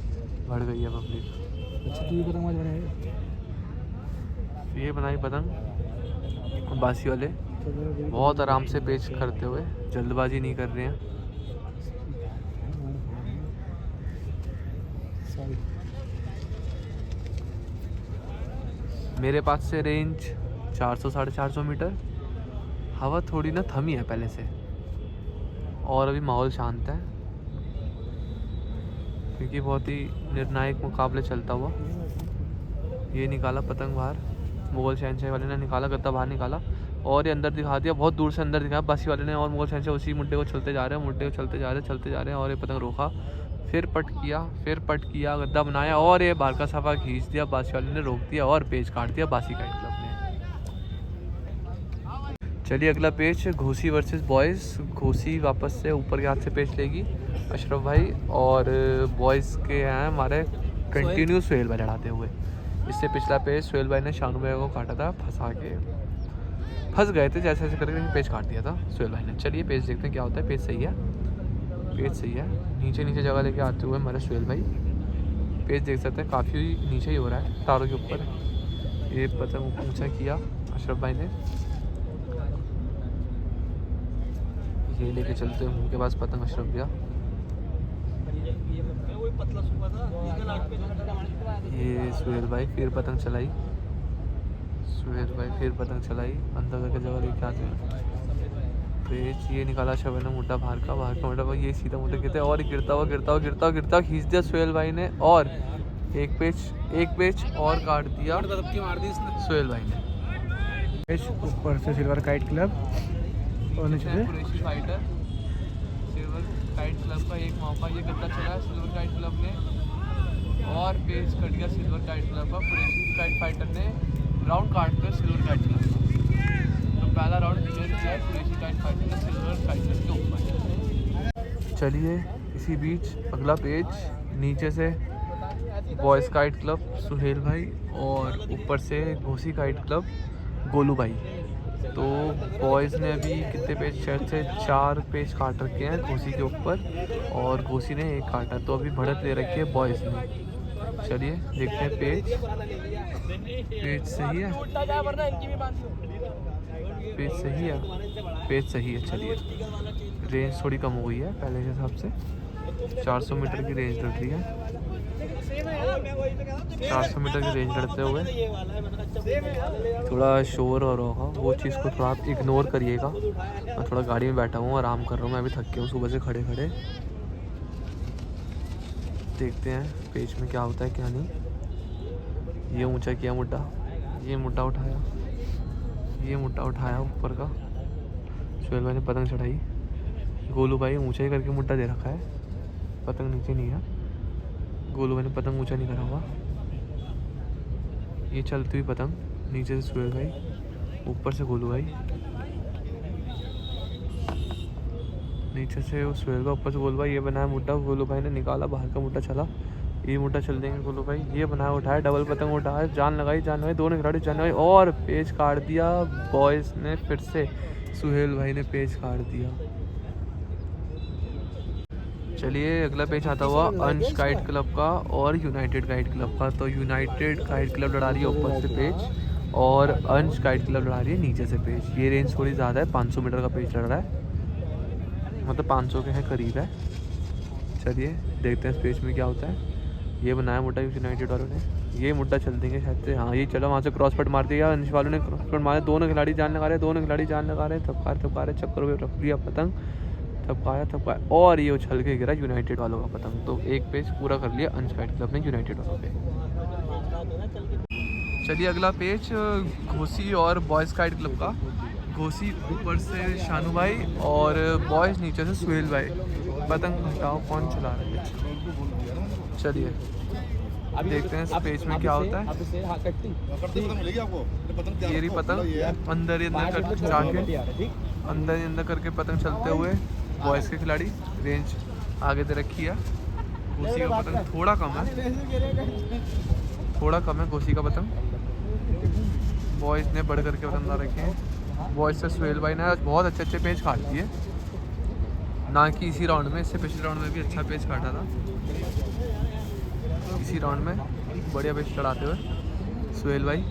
बढ़ गई है पब्लिक। अच्छा तो ये पतंग आज बनाए, ये बनाई पतंग बासी वाले, बहुत आराम से पेच करते हुए, जल्दबाजी नहीं कर रहे हैं। मेरे पास से रेंज 400-450 मीटर। हवा थोड़ी ना थमी है पहले से और अभी माहौल शांत है क्योंकि बहुत ही निर्णायक मुकाबले चलता हुआ। ये निकाला पतंग बाहर, मुग़ल शहनशाही वाले ने निकाला, गद्दा बाहर निकाला और ये अंदर दिखा दिया, बहुत दूर से अंदर दिखाया बासी वाले ने। और मुग़ल शहनशाही उसी मुड्डे को चलते जा रहे हैं और ये पतंग रोका, फिर पट किया, गद्दा बनाया और ये बाहर का सफ़ा खींच दिया, बासी वाले ने रोक दिया और पेज काट दिया बासी काइट क्लब ने। चलिए अगला page Ghosi versus boys. Ghosi वापस से ऊपर के हाथ से पेज लेगी अशरफ भाई और बॉयज़ के हैं हमारे कंटिन्यू सुहेल भाई लड़ाते हुए। इससे पिछला पेज सुहेल भाई ने शानू भाई को काटा था, फंस गए थे जैसे करके पेज काट दिया था सुहेल भाई ने। चलिए पेज देखते हैं क्या होता है। पेज सही है, नीचे जगह लेके आते हुए हमारे सुहेल भाई। पेज देख सकते हैं काफ़ी नीचे ही हो रहा है, तारों के ऊपर। ये पतंग ऊंचा किया अशरफ भाई ने, ये लेके चलते हैं उनके पास पतंग अशरफ भैया। ये सुहेल भाई फिर पतंग चलाई, अंदर करके जगह लेके आते हैं। पेज ये निकाला शबे ने मुड्डा बाहर का मुड्डा, ये सीधा मुड्डा गिरता है और गिरता खींच दिया सुहेल भाई ने और एक पेज और काट दिया सुहेल भाई ने। पेज ऊपर से सिल्वर काइट क्लब और नीचे से Qureshi fighter. Silver kite club का एक मौका, ये गद्दा चला सिल्वर काइट क्लब ने और पेज कट गया सिल्वर काइट क्लब का। कुरैशी काइट फाइटर ने राउंड काट कर सिल्वर काइट क्लब का, तो पहला राउंड क्लियर किया है कुरैशी काइट फाइटर ने सिल्वर काइट क्लब के ऊपर। चलिए इसी बीच अगला पेज, नीचे से बॉयज़ काइट क्लब सुहेल भाई और ऊपर से घोसी काइट क्लब गोलू भाई। तो बॉयज़ ने अभी कितने पेज शायद से 4 पेज काट रखे हैं घोसी के ऊपर और घोसी ने 1 काटा, तो अभी बढ़त ले रखी है बॉयज़ ने। चलिए देखते हैं पेज सही है, पेज सही है। चलिए रेंज थोड़ी कम हो गई है पहले के हिसाब से, 400 मीटर की रेंज रख ली है। 400 मीटर की रेंज लड़ते हुए थोड़ा शोर हो रहा होगा, वो चीज़ को थोड़ा आप इग्नोर करिएगा। मैं थोड़ा गाड़ी में बैठा हूँ, आराम कर रहा हूँ, मैं अभी थक गया हूँ सुबह से खड़े खड़े। देखते हैं पेज में क्या होता है क्या नहीं। ये ऊंचा किया मुड्डा, ये मुड्डा उठाया, ये मुड्डा उठाया ऊपर का। सुहेल भाई ने पतंग चढ़ाई, गोलू भाई ऊंचा ही करके मुड्डा दे रखा है, पतंग नीचे नहीं है। गोलू भाई ने पतंग ऊंचा नहीं करा हुआ। ये चलती हुई पतंग, नीचे से सुहेल भाई, ऊपर से गोलू भाई, नीचे से वो सुहेल भाई, ऊपर से गोलू भाई। ये बनाया मुड्डा, गोलू भाई ने निकाला बाहर का मुड्डा, चला ये मुड्डा चल देंगे गोलू भाई। ये बनाया, उठाया, डबल पतंग उठाया, जान लगाई, दोनों खिलाड़ी जान लगाई और पेज काट दिया बॉयज़ ने फिर से। सुहेल भाई ने पेज काट दिया। चलिए अगला पेज आता हुआ अंश काइट क्लब का और यूनाइटेड काइट क्लब का। तो यूनाइटेड काइट क्लब लड़ा रही है ऊपर से पेज और अंश काइट क्लब लड़ा रही है नीचे से पेज। ये रेंज थोड़ी ज़्यादा है, 500 मीटर का पेज लड़ रहा है, मतलब 500 के हैं करीब है। चलिए देखते हैं इस पेज में क्या होता है। ये बनाया मुड्डा यूनाइटेड वालों ने, ये मुड्डा चल देंगे शायद से। हाँ ये चलो, वहाँ से क्रॉस पट मार दिया अंश वालों ने, क्रॉस पट मारे, दोनों खिलाड़ी जान लगा रहे, थपका रहे, चक्कर में रख लिया पतंग, थपकाया और ये उछल के गिरा यूनाइटेड वालों का पतंग। तो एक पेज पूरा कर लिया अंश काइट क्लब ने यूनाइटेड वालों पे। चलिए अगला पेज घोसी और बॉयज़ काइट क्लब का। घोसी ऊपर से शानू भाई और बॉयज़ नीचे से सुहेल भाई। पतंग हटाओ, कौन चला रहा है? चलिए देखते हैं इस पेज में क्या होता है। ये रही पतंग, अंदर ही अंदर कर जाके अंदर ही अंदर करके पतंग चलते हुए बॉयज़ के खिलाड़ी। रेंज आगे दे रखी है। घोसी का पतंग थोड़ा कम है घोसी का पतंग। बॉयज़ ने बढ़ करके पतंग ला रखे हैं। बॉयज़ से सुहेल भाई ने बहुत अच्छे पेज काट दिए, ना कि इसी राउंड में, इससे पिछले राउंड में भी अच्छा पेज काटा था। इसी राउंड में बढ़िया पेज चढ़ाते हुए सुहेल भाई।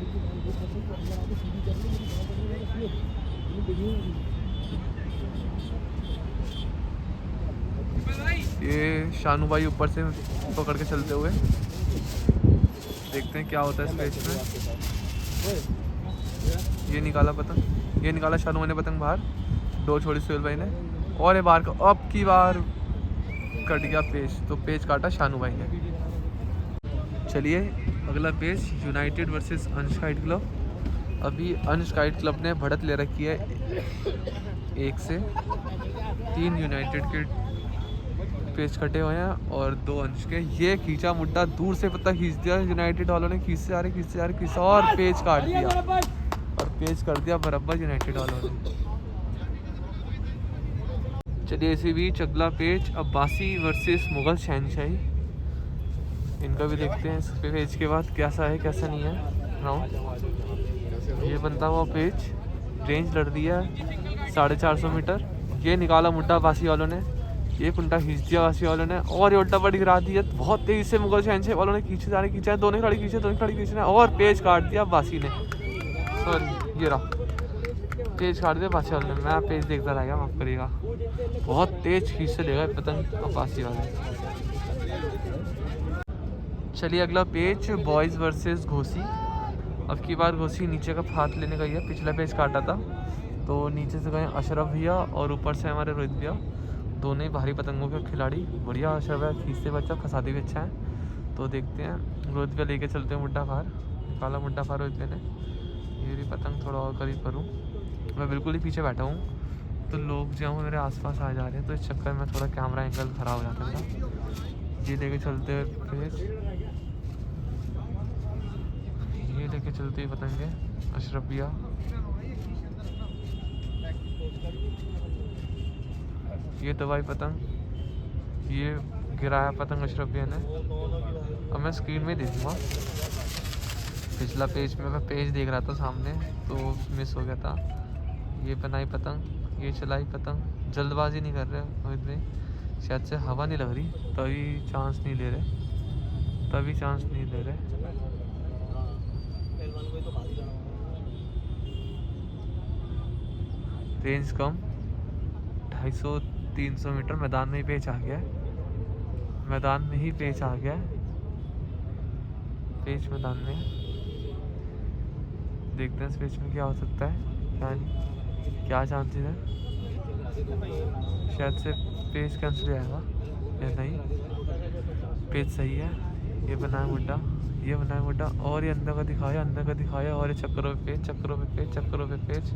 ये शानू भाई ऊपर से पकड़ के चलते हुए। देखते हैं क्या होता है इस पेज में। ये निकाला पतंग, ये निकाला शानू भाई ने पतंग बाहर, 2 छोड़ी सुहेल भाई ने और ये बाहर का, अब की बार कट गया पेज, तो पेज काटा शानू भाई ने। चलिए अगला पेज यूनाइटेड वर्सेस अंश काइट क्लब। अभी अंश काइट क्लब ने बढ़त ले रखी है 1 से 3 यूनाइटेड के पेज कटे हुए हैं और 2 अंश के। ये खींचा मुड्डा, दूर से पता खींच दिया यूनाइटेड वालों ने, खींचते आ रहे और पेज काट दिया और पेज कर दिया बराबर यूनाइटेड वालों ने। चलिए इसी बीच अगला पेज अब्बासी वर्सेस मुगल शहनशाही। इनका भी देखते हैं इस पेज के बाद कैसा है कैसा नहीं है राउंड। ये बनता हुआ पेज, रेंज लड़ रही है 450 मीटर। ये निकाला मुड्डा अब्बासी वालों ने, ये कुंटा खींच दिया अब्बासी वालों ने और ये उल्टा पट गिरा दिया बहुत तेज़ी से मुगल शहनशाही वालों ने। खींचा, दोनों खिलाड़ी खींचे और पेज काट दिया अब्बासी ने। सॉरी ये रहा, पेज काट दिया अब्बासी वालों ने। मैं पेज देखता रह गया, माफ़ करिएगा। बहुत तेज खींच से देगा पतंग अब्बासी वाले। चलिए अगला पेज बॉयज़ वर्सेस घोसी। अब की बार घोसी नीचे का हाथ लेने का ही है, पिछला पेज काटा था तो नीचे से गए अशरफ भैया और ऊपर से हमारे रोहित भैया, दोनों ही भारी पतंगों के खिलाड़ी। बढ़िया अशरफ है, खींचते भी अच्छा, फंसाते भी अच्छा है। तो देखते हैं, रोहित भैया लेके चलते हैं मुड्डा बाहर, निकाला मुड्डा बाहर रोहित भैया ने। ये भी पतंग थोड़ा और करीब करूँ, मैं बिल्कुल ही पीछे बैठा हूँ तो लोग जो हैं मेरे आसपास आ जा रहे हैं, तो इस चक्कर में थोड़ा कैमरा एंगल ख़राब हो जाता है मेरा। ये लेके चलते हैं पेज, ये लेके चलते ही पतंगे अशरफ भैया। ये दवाई पतंग, ये गिराया पतंग अशरफ भैया ने। अब मैं स्क्रीन में देखूँगा, पिछला पेज में मैं पेज देख रहा था सामने तो मिस हो गया था। ये बनाई पतंग, ये चलाई पतंग। जल्दबाजी नहीं कर रहे रोहित भाई, शायद से हवा नहीं लग रही तभी चांस नहीं ले रहे, तभी चांस नहीं ले रहे। रेंज कम, 250-300 मीटर। मैदान में ही पेच आ गया है, मैदान में ही पेच आ गया है, पेच मैदान में। देखते हैं इस पेच में क्या हो सकता है, क्या नहीं, क्या चांसेस है। शायद से पेच कैंसिल आएगा या नहीं, पेच सही है। ये बनाया मुड्डा, ये बनाया मुड्डा, और ये अंदर का दिखाया, अंदर का दिखाया, और ये चक्करों पे पेच, चक्करों पे पेच, चक्करों पे पेच,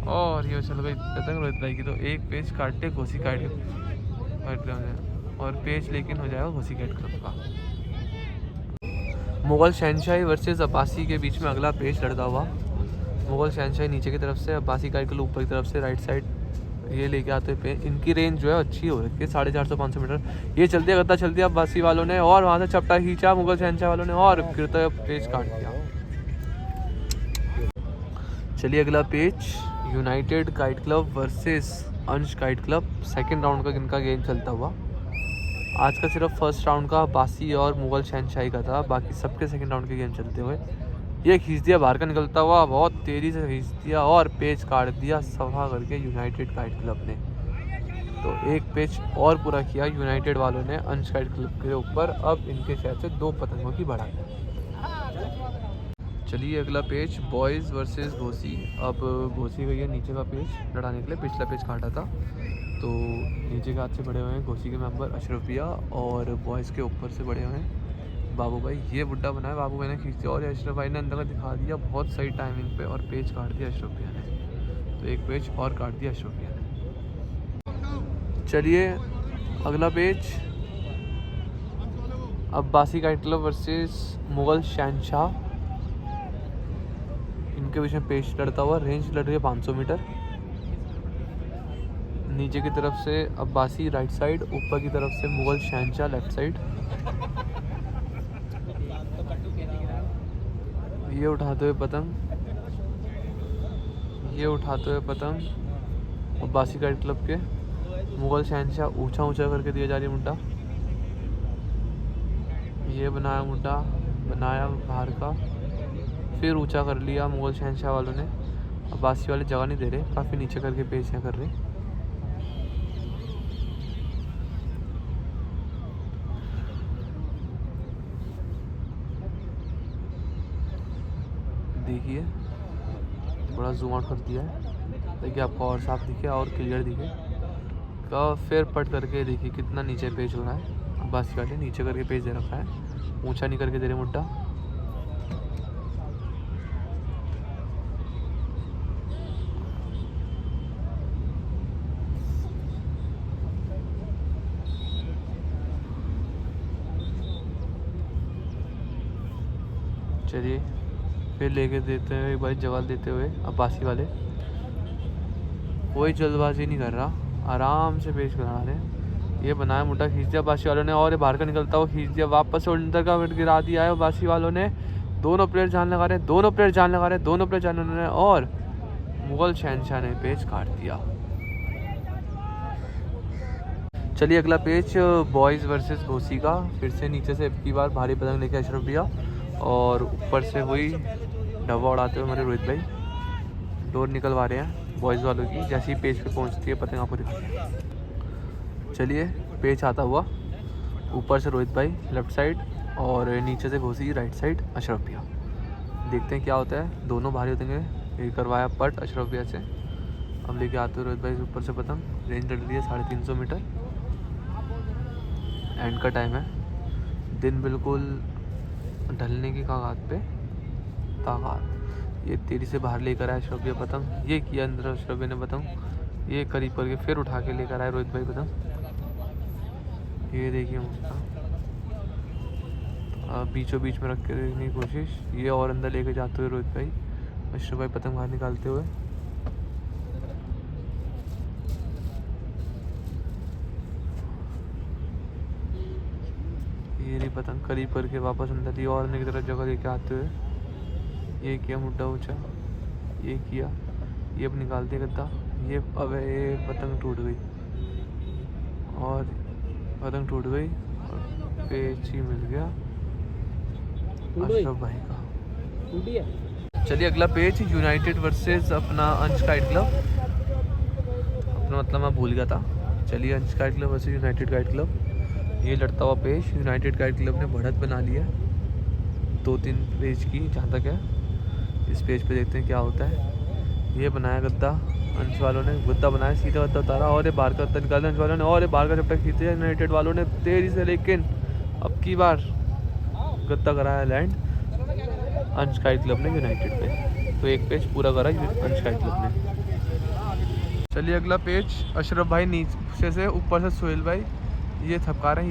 और ये चल गई पतंग रोहित भाई की। तो एक पेच काटे घोसी काट के, और पेच लेकिन हो जाएगा घोसी काट क्लब का। मुगल शहनशाही वर्सेस अब्बासी के बीच में अगला पेच लड़ता हुआ। मुगल शहनशाही नीचे की तरफ से, अब्बासी काट क्लब ऊपर की तरफ से राइट साइड ये लेके आते पे। इनकी रेंज जो है अच्छी हो रखी है, 450-500 मीटर। ये चलती है गद्दा, चलती है अब्बासी वालों ने, और वहाँ से चपटा खींचा मुगल शहनशाह वालों ने, और गिरता है पेच काट दिया। चलिए अगला पेच, यूनाइटेड काइट क्लब वर्सेस अंश काइट क्लब। सेकंड राउंड का इनका गेम चलता हुआ। आज का सिर्फ फर्स्ट राउंड का अब्बासी और मुगल शहनशाही का था, बाकी सबके सेकंड राउंड के गेम चलते हुए। ये खींच दिया बाहर का निकलता हुआ, बहुत तेज़ी से खींच दिया और पेच काट दिया सफा करके यूनाइटेड काइट क्लब ने। तो एक पेच और पूरा किया यूनाइटेड वालों ने अंश काइट क्लब के ऊपर। अब इनके शायद से 2 पतंगों की बढ़ाई। चलिए अगला पेच, बॉयज़ वर्सेस घोसी। अब घोसी गई है नीचे का पेच लड़ाने के लिए, पिछला पेच काटा था तो नीचे के हाथ से बड़े हुए हैं घोसी के मेंबर अशरफ भैया, और बॉयज़ के ऊपर से बड़े हुए हैं बाबू भाई। ये बुड्ढा बनाया बाबू भाई ने खींच दिया, और अशरफ भाई ने अंदर का दिखा दिया बहुत सही टाइमिंग पे, और पेच काट दिया अशरफ भैया ने। तो एक पेच और काट दिया अशरफ भैया ने। चलिए अगला पेच, Abbasi kite club versus Mughal शहनशाह। इनके बीच में पेच लड़ता हुआ। रेंज लड़ रही है 500 मीटर। नीचे की तरफ से अब्बासी राइट साइड, ऊपर की तरफ से मुगल शहनशाह लेफ्ट साइड। ये उठाते हुए पतंग, ये उठाते हुए पतंग अब्बासी काइट क्लब के। मुगल शहनशाह ऊंचा ऊंचा करके दिया जा रही है मुड्डा। ये बनाया मुड्डा, बनाया बाहर का, फिर ऊंचा कर लिया मुगल शहनशाह वालों ने। अब्बासी वाले जगह नहीं दे रहे, काफ़ी नीचे करके पेच हैं कर रहे। देखिए बड़ा जूम आउट कर दिया है, देखिए आपको और साफ दिखे और क्लियर दिखे। का फिर पट करके देखिए कितना नीचे पेज हो रहा है। अब्बासी वाले नीचे करके पेज दे रखा है, ऊंचा नहीं करके दे रहे मुड्डा। चलिए फिर लेके देते हुए एक बार जवाब देते हुए अब्बासी वाले। कोई जल्दबाजी नहीं कर रहा, आराम से पेश करा रहे। ये बनाया मुड्डा, खींच दिया अब्बासी वालों ने, और ये बाहर का निकलता हुआ खींच दिया वापस, अंदर का गिरा दिया है अब्बासी वालों ने। दोनों प्लेयर जान लगा रहे, दोनों प्लेयर जान लगा रहे, दोनों प्लेयर जान लगा रहे, और मुगल शहनशाह ने पेच काट दिया। चलिए अगला पेच, बॉयज़ वर्सेस घोसी का। फिर से नीचे से की बार भारी पतंग लेके अशरफ भैया, और ऊपर से हुई डब्बा उड़ाते हुए हमारे रोहित भाई। डोर निकलवा रहे हैं बॉयज़ वालों की, जैसे ही पेच पे पहुंचती है पतंग आपको दिखती है। चलिए पेच आता हुआ, ऊपर से रोहित भाई लेफ्ट साइड, और नीचे से घोसी राइट साइड अशरफ भैया। देखते हैं क्या होता है, दोनों भारी होते हैं। ये करवाया पट अशरफ भैया से। अब लेके आते हुए रोहित भाई ऊपर से पतंग। रेंज लड़ रही है 350 मीटर। एंड का टाइम है, दिन बिल्कुल ढलने की कागात पे तागात। ये तेजी से बाहर लेकर आया अशरफ भैया पतंग। ये किया अंदर अशरफ भैया ने पतंग, ये करीब करके फिर उठा के लेकर आए रोहित भाई पतंग। ये देखिए मुझका बीचों बीच में रख के देखने की कोशिश। ये और अंदर लेके जाते हुए रोहित भाई, अशरफ भाई पतंग बाहर निकालते हुए। ये रही पतंग करीब करके वापस अंदर दी, और अंदर की तरफ जगह लेके आते हुए। ये किया मुड्डा ऊंचा, ये किया, ये अब निकाल दिया गद्दा। ये अब ये पतंग टूट गई और पतंग टूट गई और पेच ही मिल गया अशरफ भाई का। चलिए अगला पेज यूनाइटेड वर्सेस अपना अंश काइट क्लब। अपना मतलब मैं भूल गया था। चलिए अंश kite club versus United kite club. ये लड़ता हुआ पेज यूनाइटेड काइट क्लब ने बढ़त बना लिया 2-3 पेज की जहाँ तक है। इस पेज पे देखते हैं क्या होता है। ये बनाया गद्दा अंश वालों ने, गद्दा बनाया, सीधा गद्दा उतारा और ये बाहर का गद्दा निकाला अंश वालों ने और ये बाहर का चपटा खींचा यूनाइटेड वालों ने तेजी से, लेकिन अब की बार गद्दा कराया लैंड अंश काइट क्लब ने यूनाइटेड पे। तो एक पेज पूरा करा अंश काइट क्लब ने। चलिए अगला पेज अशरफ भाई नीचे से, ऊपर से सोहेल भाई ये थपका रहे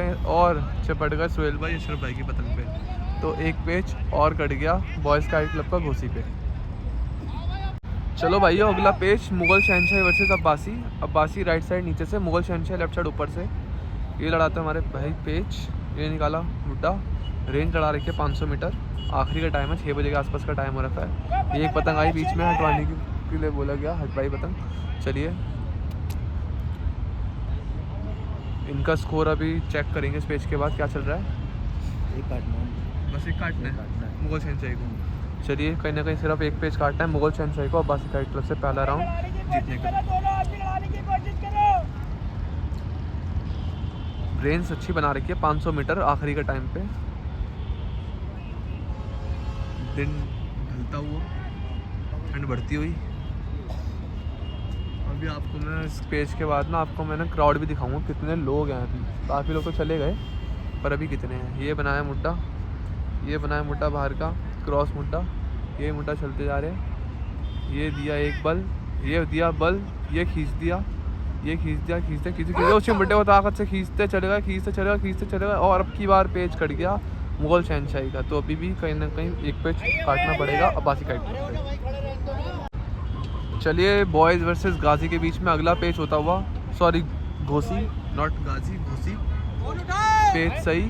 हैं और चपट गए सोहेल भाई अशरफ भाई की पतंग पे। तो एक पेज और कट गया बॉयज़ काइट क्लब का घोसी पे। चलो भाइयों अगला page Mughal Shahanshahi versus Abbasi. Abbasi right side नीचे से, मुगल शहनशाही लेफ्ट साइड ऊपर से। ये लड़ाते हमारे भाई पेज। ये निकाला मुड्डा, रेंज लड़ा रखी है 500 मीटर। आखिरी का टाइम है, 6 बजे के आसपास का टाइम हो रखा है। ये एक पतंग आई बीच में हटवाने के लिए बोला गया, हटवाई पतंग। चलिए इनका स्कोर अभी चेक करेंगे इस पेज के बाद क्या चल रहा है। एक काटना, बस एक काटना है मुगल शहनशाही को। चलिए कहीं ना कहीं सिर्फ एक पेज काटना है मुगल शहनशाही को अब्बासी काइट क्लब से पहला राउंड जीतने का। रेंज अच्छी बना रखी है 500 मीटर आखिरी का टाइम पे। दिन ढलता हुआ, ठंड बढ़ती हुई। अभी आपको मैं इस पेज के बाद ना आपको मैंने क्राउड भी दिखाऊंगा कितने लोग हैं। अभी काफ़ी लोग तो चले गए पर अभी कितने हैं। ये बनाया मुड्डा, ये बनाया मुड्डा बाहर का क्रॉस मुड्डा। ये मुड्डा चलते जा रहे हैं। ये दिया एक बल, ये दिया बल, ये खींच दिया, ये खींच दिया, खींचते उसी मुड्डे को ताकत से खींचते चलेगा और अब की बार पेज कट गया मुगल शहनशाही का। तो अभी भी कहीं ना कहीं एक पेज काटना पड़ेगा अब्बासी काइट क्लब। चलिए बॉयज़ वर्सेस गाजी के बीच में अगला पेज होता हुआ, sorry Ghosi not Ghazi, Ghosi. Page सही,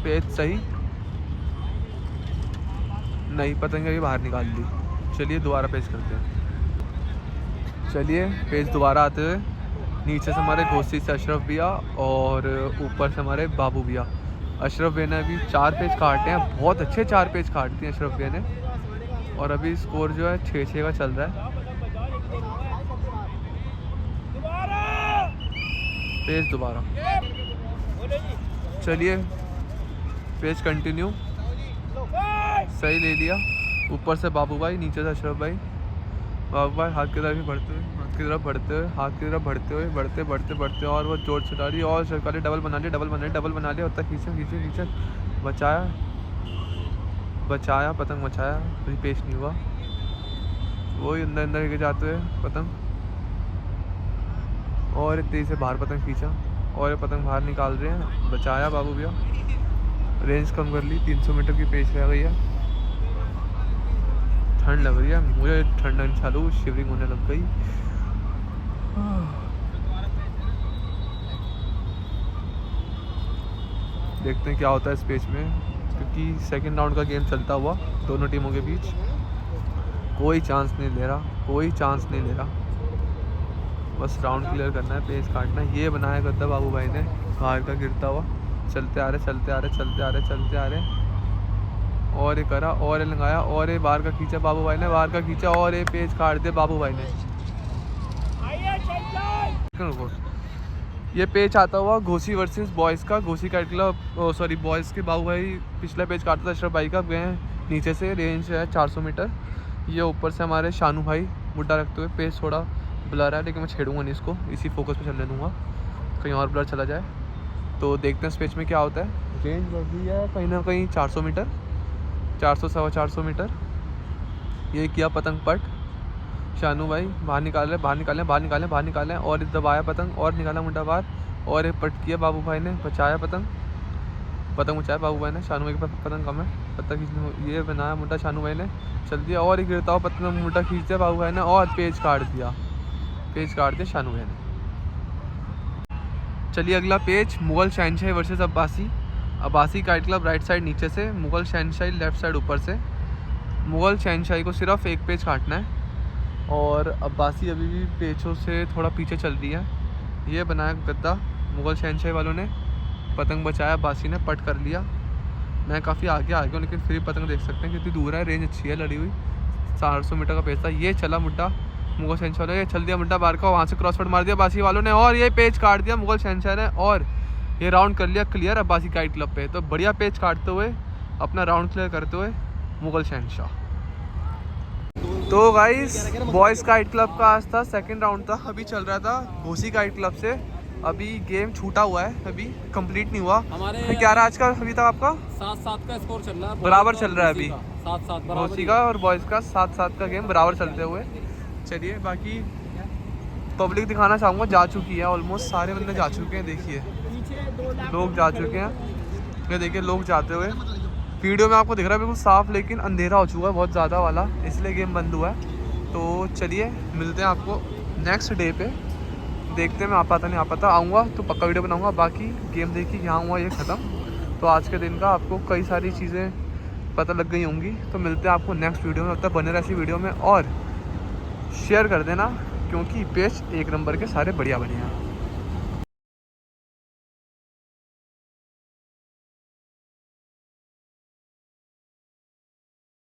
पेज सही नहीं, पतंग अभी बाहर निकाल दी। चलिए दोबारा पेज करते हैं। चलिए पेज दोबारा आते हुए नीचे से हमारे घोसी से अशरफ भैया और ऊपर से हमारे बाबू भैया। अशरफ भैया ने अभी 4 पेज काटे हैं, बहुत अच्छे 4 पेज काट दिए अशरफ भैया ने। और अभी स्कोर जो है 6-6 का चल रहा है। पेज दोबारा, चलिए पेज कंटिन्यू, सही ले लिया। ऊपर से बाबू भाई, नीचे से अशरफ भाई। बाबू भाई हाथ की तरफ ही बढ़ते हुए, हाथ की तरफ बढ़ते हुए, हाथ की तरफ बढ़ते हुए, बढ़ते और वो जोर छुटा रही और सरकारी डबल बना लिया। उतना खींचे बचाया पतंग बचाया, अभी पेश नहीं हुआ। वो अंदर के जाते हुए पतंग और तेज़ी से बाहर पतंग खींचा और ये पतंग बाहर निकाल रहे हैं। बचाया बाबू भैया, रेंज कम कर ली, 300 मीटर की पेच रह गई है। ठंड लग रही है मुझे, ठंड चालू, शिवरिंग होने लग गई। देखते हैं क्या होता है इस पेच में, क्योंकि सेकंड राउंड का गेम चलता हुआ दोनों टीमों के बीच। कोई चांस नहीं ले रहा, बस राउंड क्लियर करना है, पेज काटना है। ये बनाया गद्दा बाबू भाई ने बाहर का गिरता हुआ। चलते आ रहे और ये करा और ये लगाया और ये बाहर का खींचा बाबू भाई ने, और ये पेज काट दिया बाबू भाई ने। ये पेज आता हुआ घोसी वर्सेस बॉयज़ का, Ghosi kite club, sorry boys के बाबू भाई पिछला पेज काटता था अशरफ भाई का। गए नीचे से, रेंज है 400 मीटर। ये ऊपर से हमारे शानू भाई मुड्डा रखते हुए। पेज थोड़ा ब्लर है लेकिन मैं छेड़ूंगा नहीं इसको, इसी फोकस पे चलने दूंगा, कहीं और ब्लर चला जाए। तो देखते हैं इस पेज में क्या होता है। रेंज बढ़ रही है कहीं ना कहीं 400 मीटर, 400-450 मीटर। ये किया पतंग पट, शानू भाई बाहर निकाले और दबाया पतंग और निकाला मुंडा बाहर और एक पट किया बाबू भाई ने। बचाया पतंग बचाया बाबू भाई ने। शानू भाई के पास पतंग कम है, पतंग खींचने ये बनाया मुंडा शानू भाई ने, चल दिया और एक गिरता हुआ पतंग मुंडा खींच दिया बाबू भाई ने और पेज काट दिया शानू भाई ने। चलिए अगला page Mughal Shahanshahi versus Abbasi. Abbasi kite club right side नीचे से, मुगल शहनशाही लेफ्ट साइड ऊपर से। मुग़ल शहनशाही को सिर्फ एक पेच काटना है और अब्बासी अभी भी पेचों से थोड़ा पीछे चल रही है। ये बनाया गद्दा मुग़ल शहनशाही वालों ने, पतंग बचाया, अब्बासी ने पट कर लिया। मैं काफ़ी आगे आ गया हूँ लेकिन फिर भी पतंग देख सकते हैं कितनी दूर है, रेंज अच्छी है लड़ी हुई। 400 मीटर का पेच था। ये चला मुड्डा मुग़ल शहनशाह वालों, ये चल दिया मुड्डा बाहर का, वहाँ से क्रॉसफट मार दिया अब्बासी वालों ने और ये पेच काट दिया मुग़ल शहनशाह ने और ये राउंड कर लिया क्लियर अब्बासी काइट क्लब पे। तो बढ़िया पेच काटते हुए अपना राउंड क्लियर करते हुए मुग़ल शहनशाह। तो गाइस बॉयज़ काइट क्लब का आज था सेकंड राउंड था, अभी चल रहा था घोसी काइट क्लब से। अभी गेम छूटा हुआ है, अभी कंप्लीट नहीं हुआ। हमारे क्या रहा आज का अभी तक आपका? 7-7 का स्कोर चल रहा है, बराबर चल रहा है अभी। 7-7 घोसी का और बॉयज़ का 7-7 का गेम बराबर चलते हुए। चलिए बाकी पब्लिक दिखाना चाहूँगा, जा चुकी है ऑलमोस्ट, सारे बंदे जा चुके हैं। देखिए लोग जा चुके हैं, ये देखिए लोग जाते हुए। वीडियो में आपको दिख रहा है बिल्कुल साफ, लेकिन अंधेरा हो चुका है बहुत ज़्यादा वाला, इसलिए गेम बंद हुआ है। तो चलिए मिलते हैं आपको नेक्स्ट डे पे, देखते हैं। मैं आ पाता नहीं आ पाता, आऊँगा तो पक्का वीडियो बनाऊँगा। बाकी गेम देखिए यहाँ हुआ ये ख़त्म, तो आज के दिन का आपको कई सारी चीज़ें पता लग गई होंगी। तो मिलते हैं आपको नेक्स्ट वीडियो में, तब तक बने रहे ऐसी वीडियो में और शेयर कर देना क्योंकि पेज एक नंबर के सारे बढ़िया बढ़िया हैं।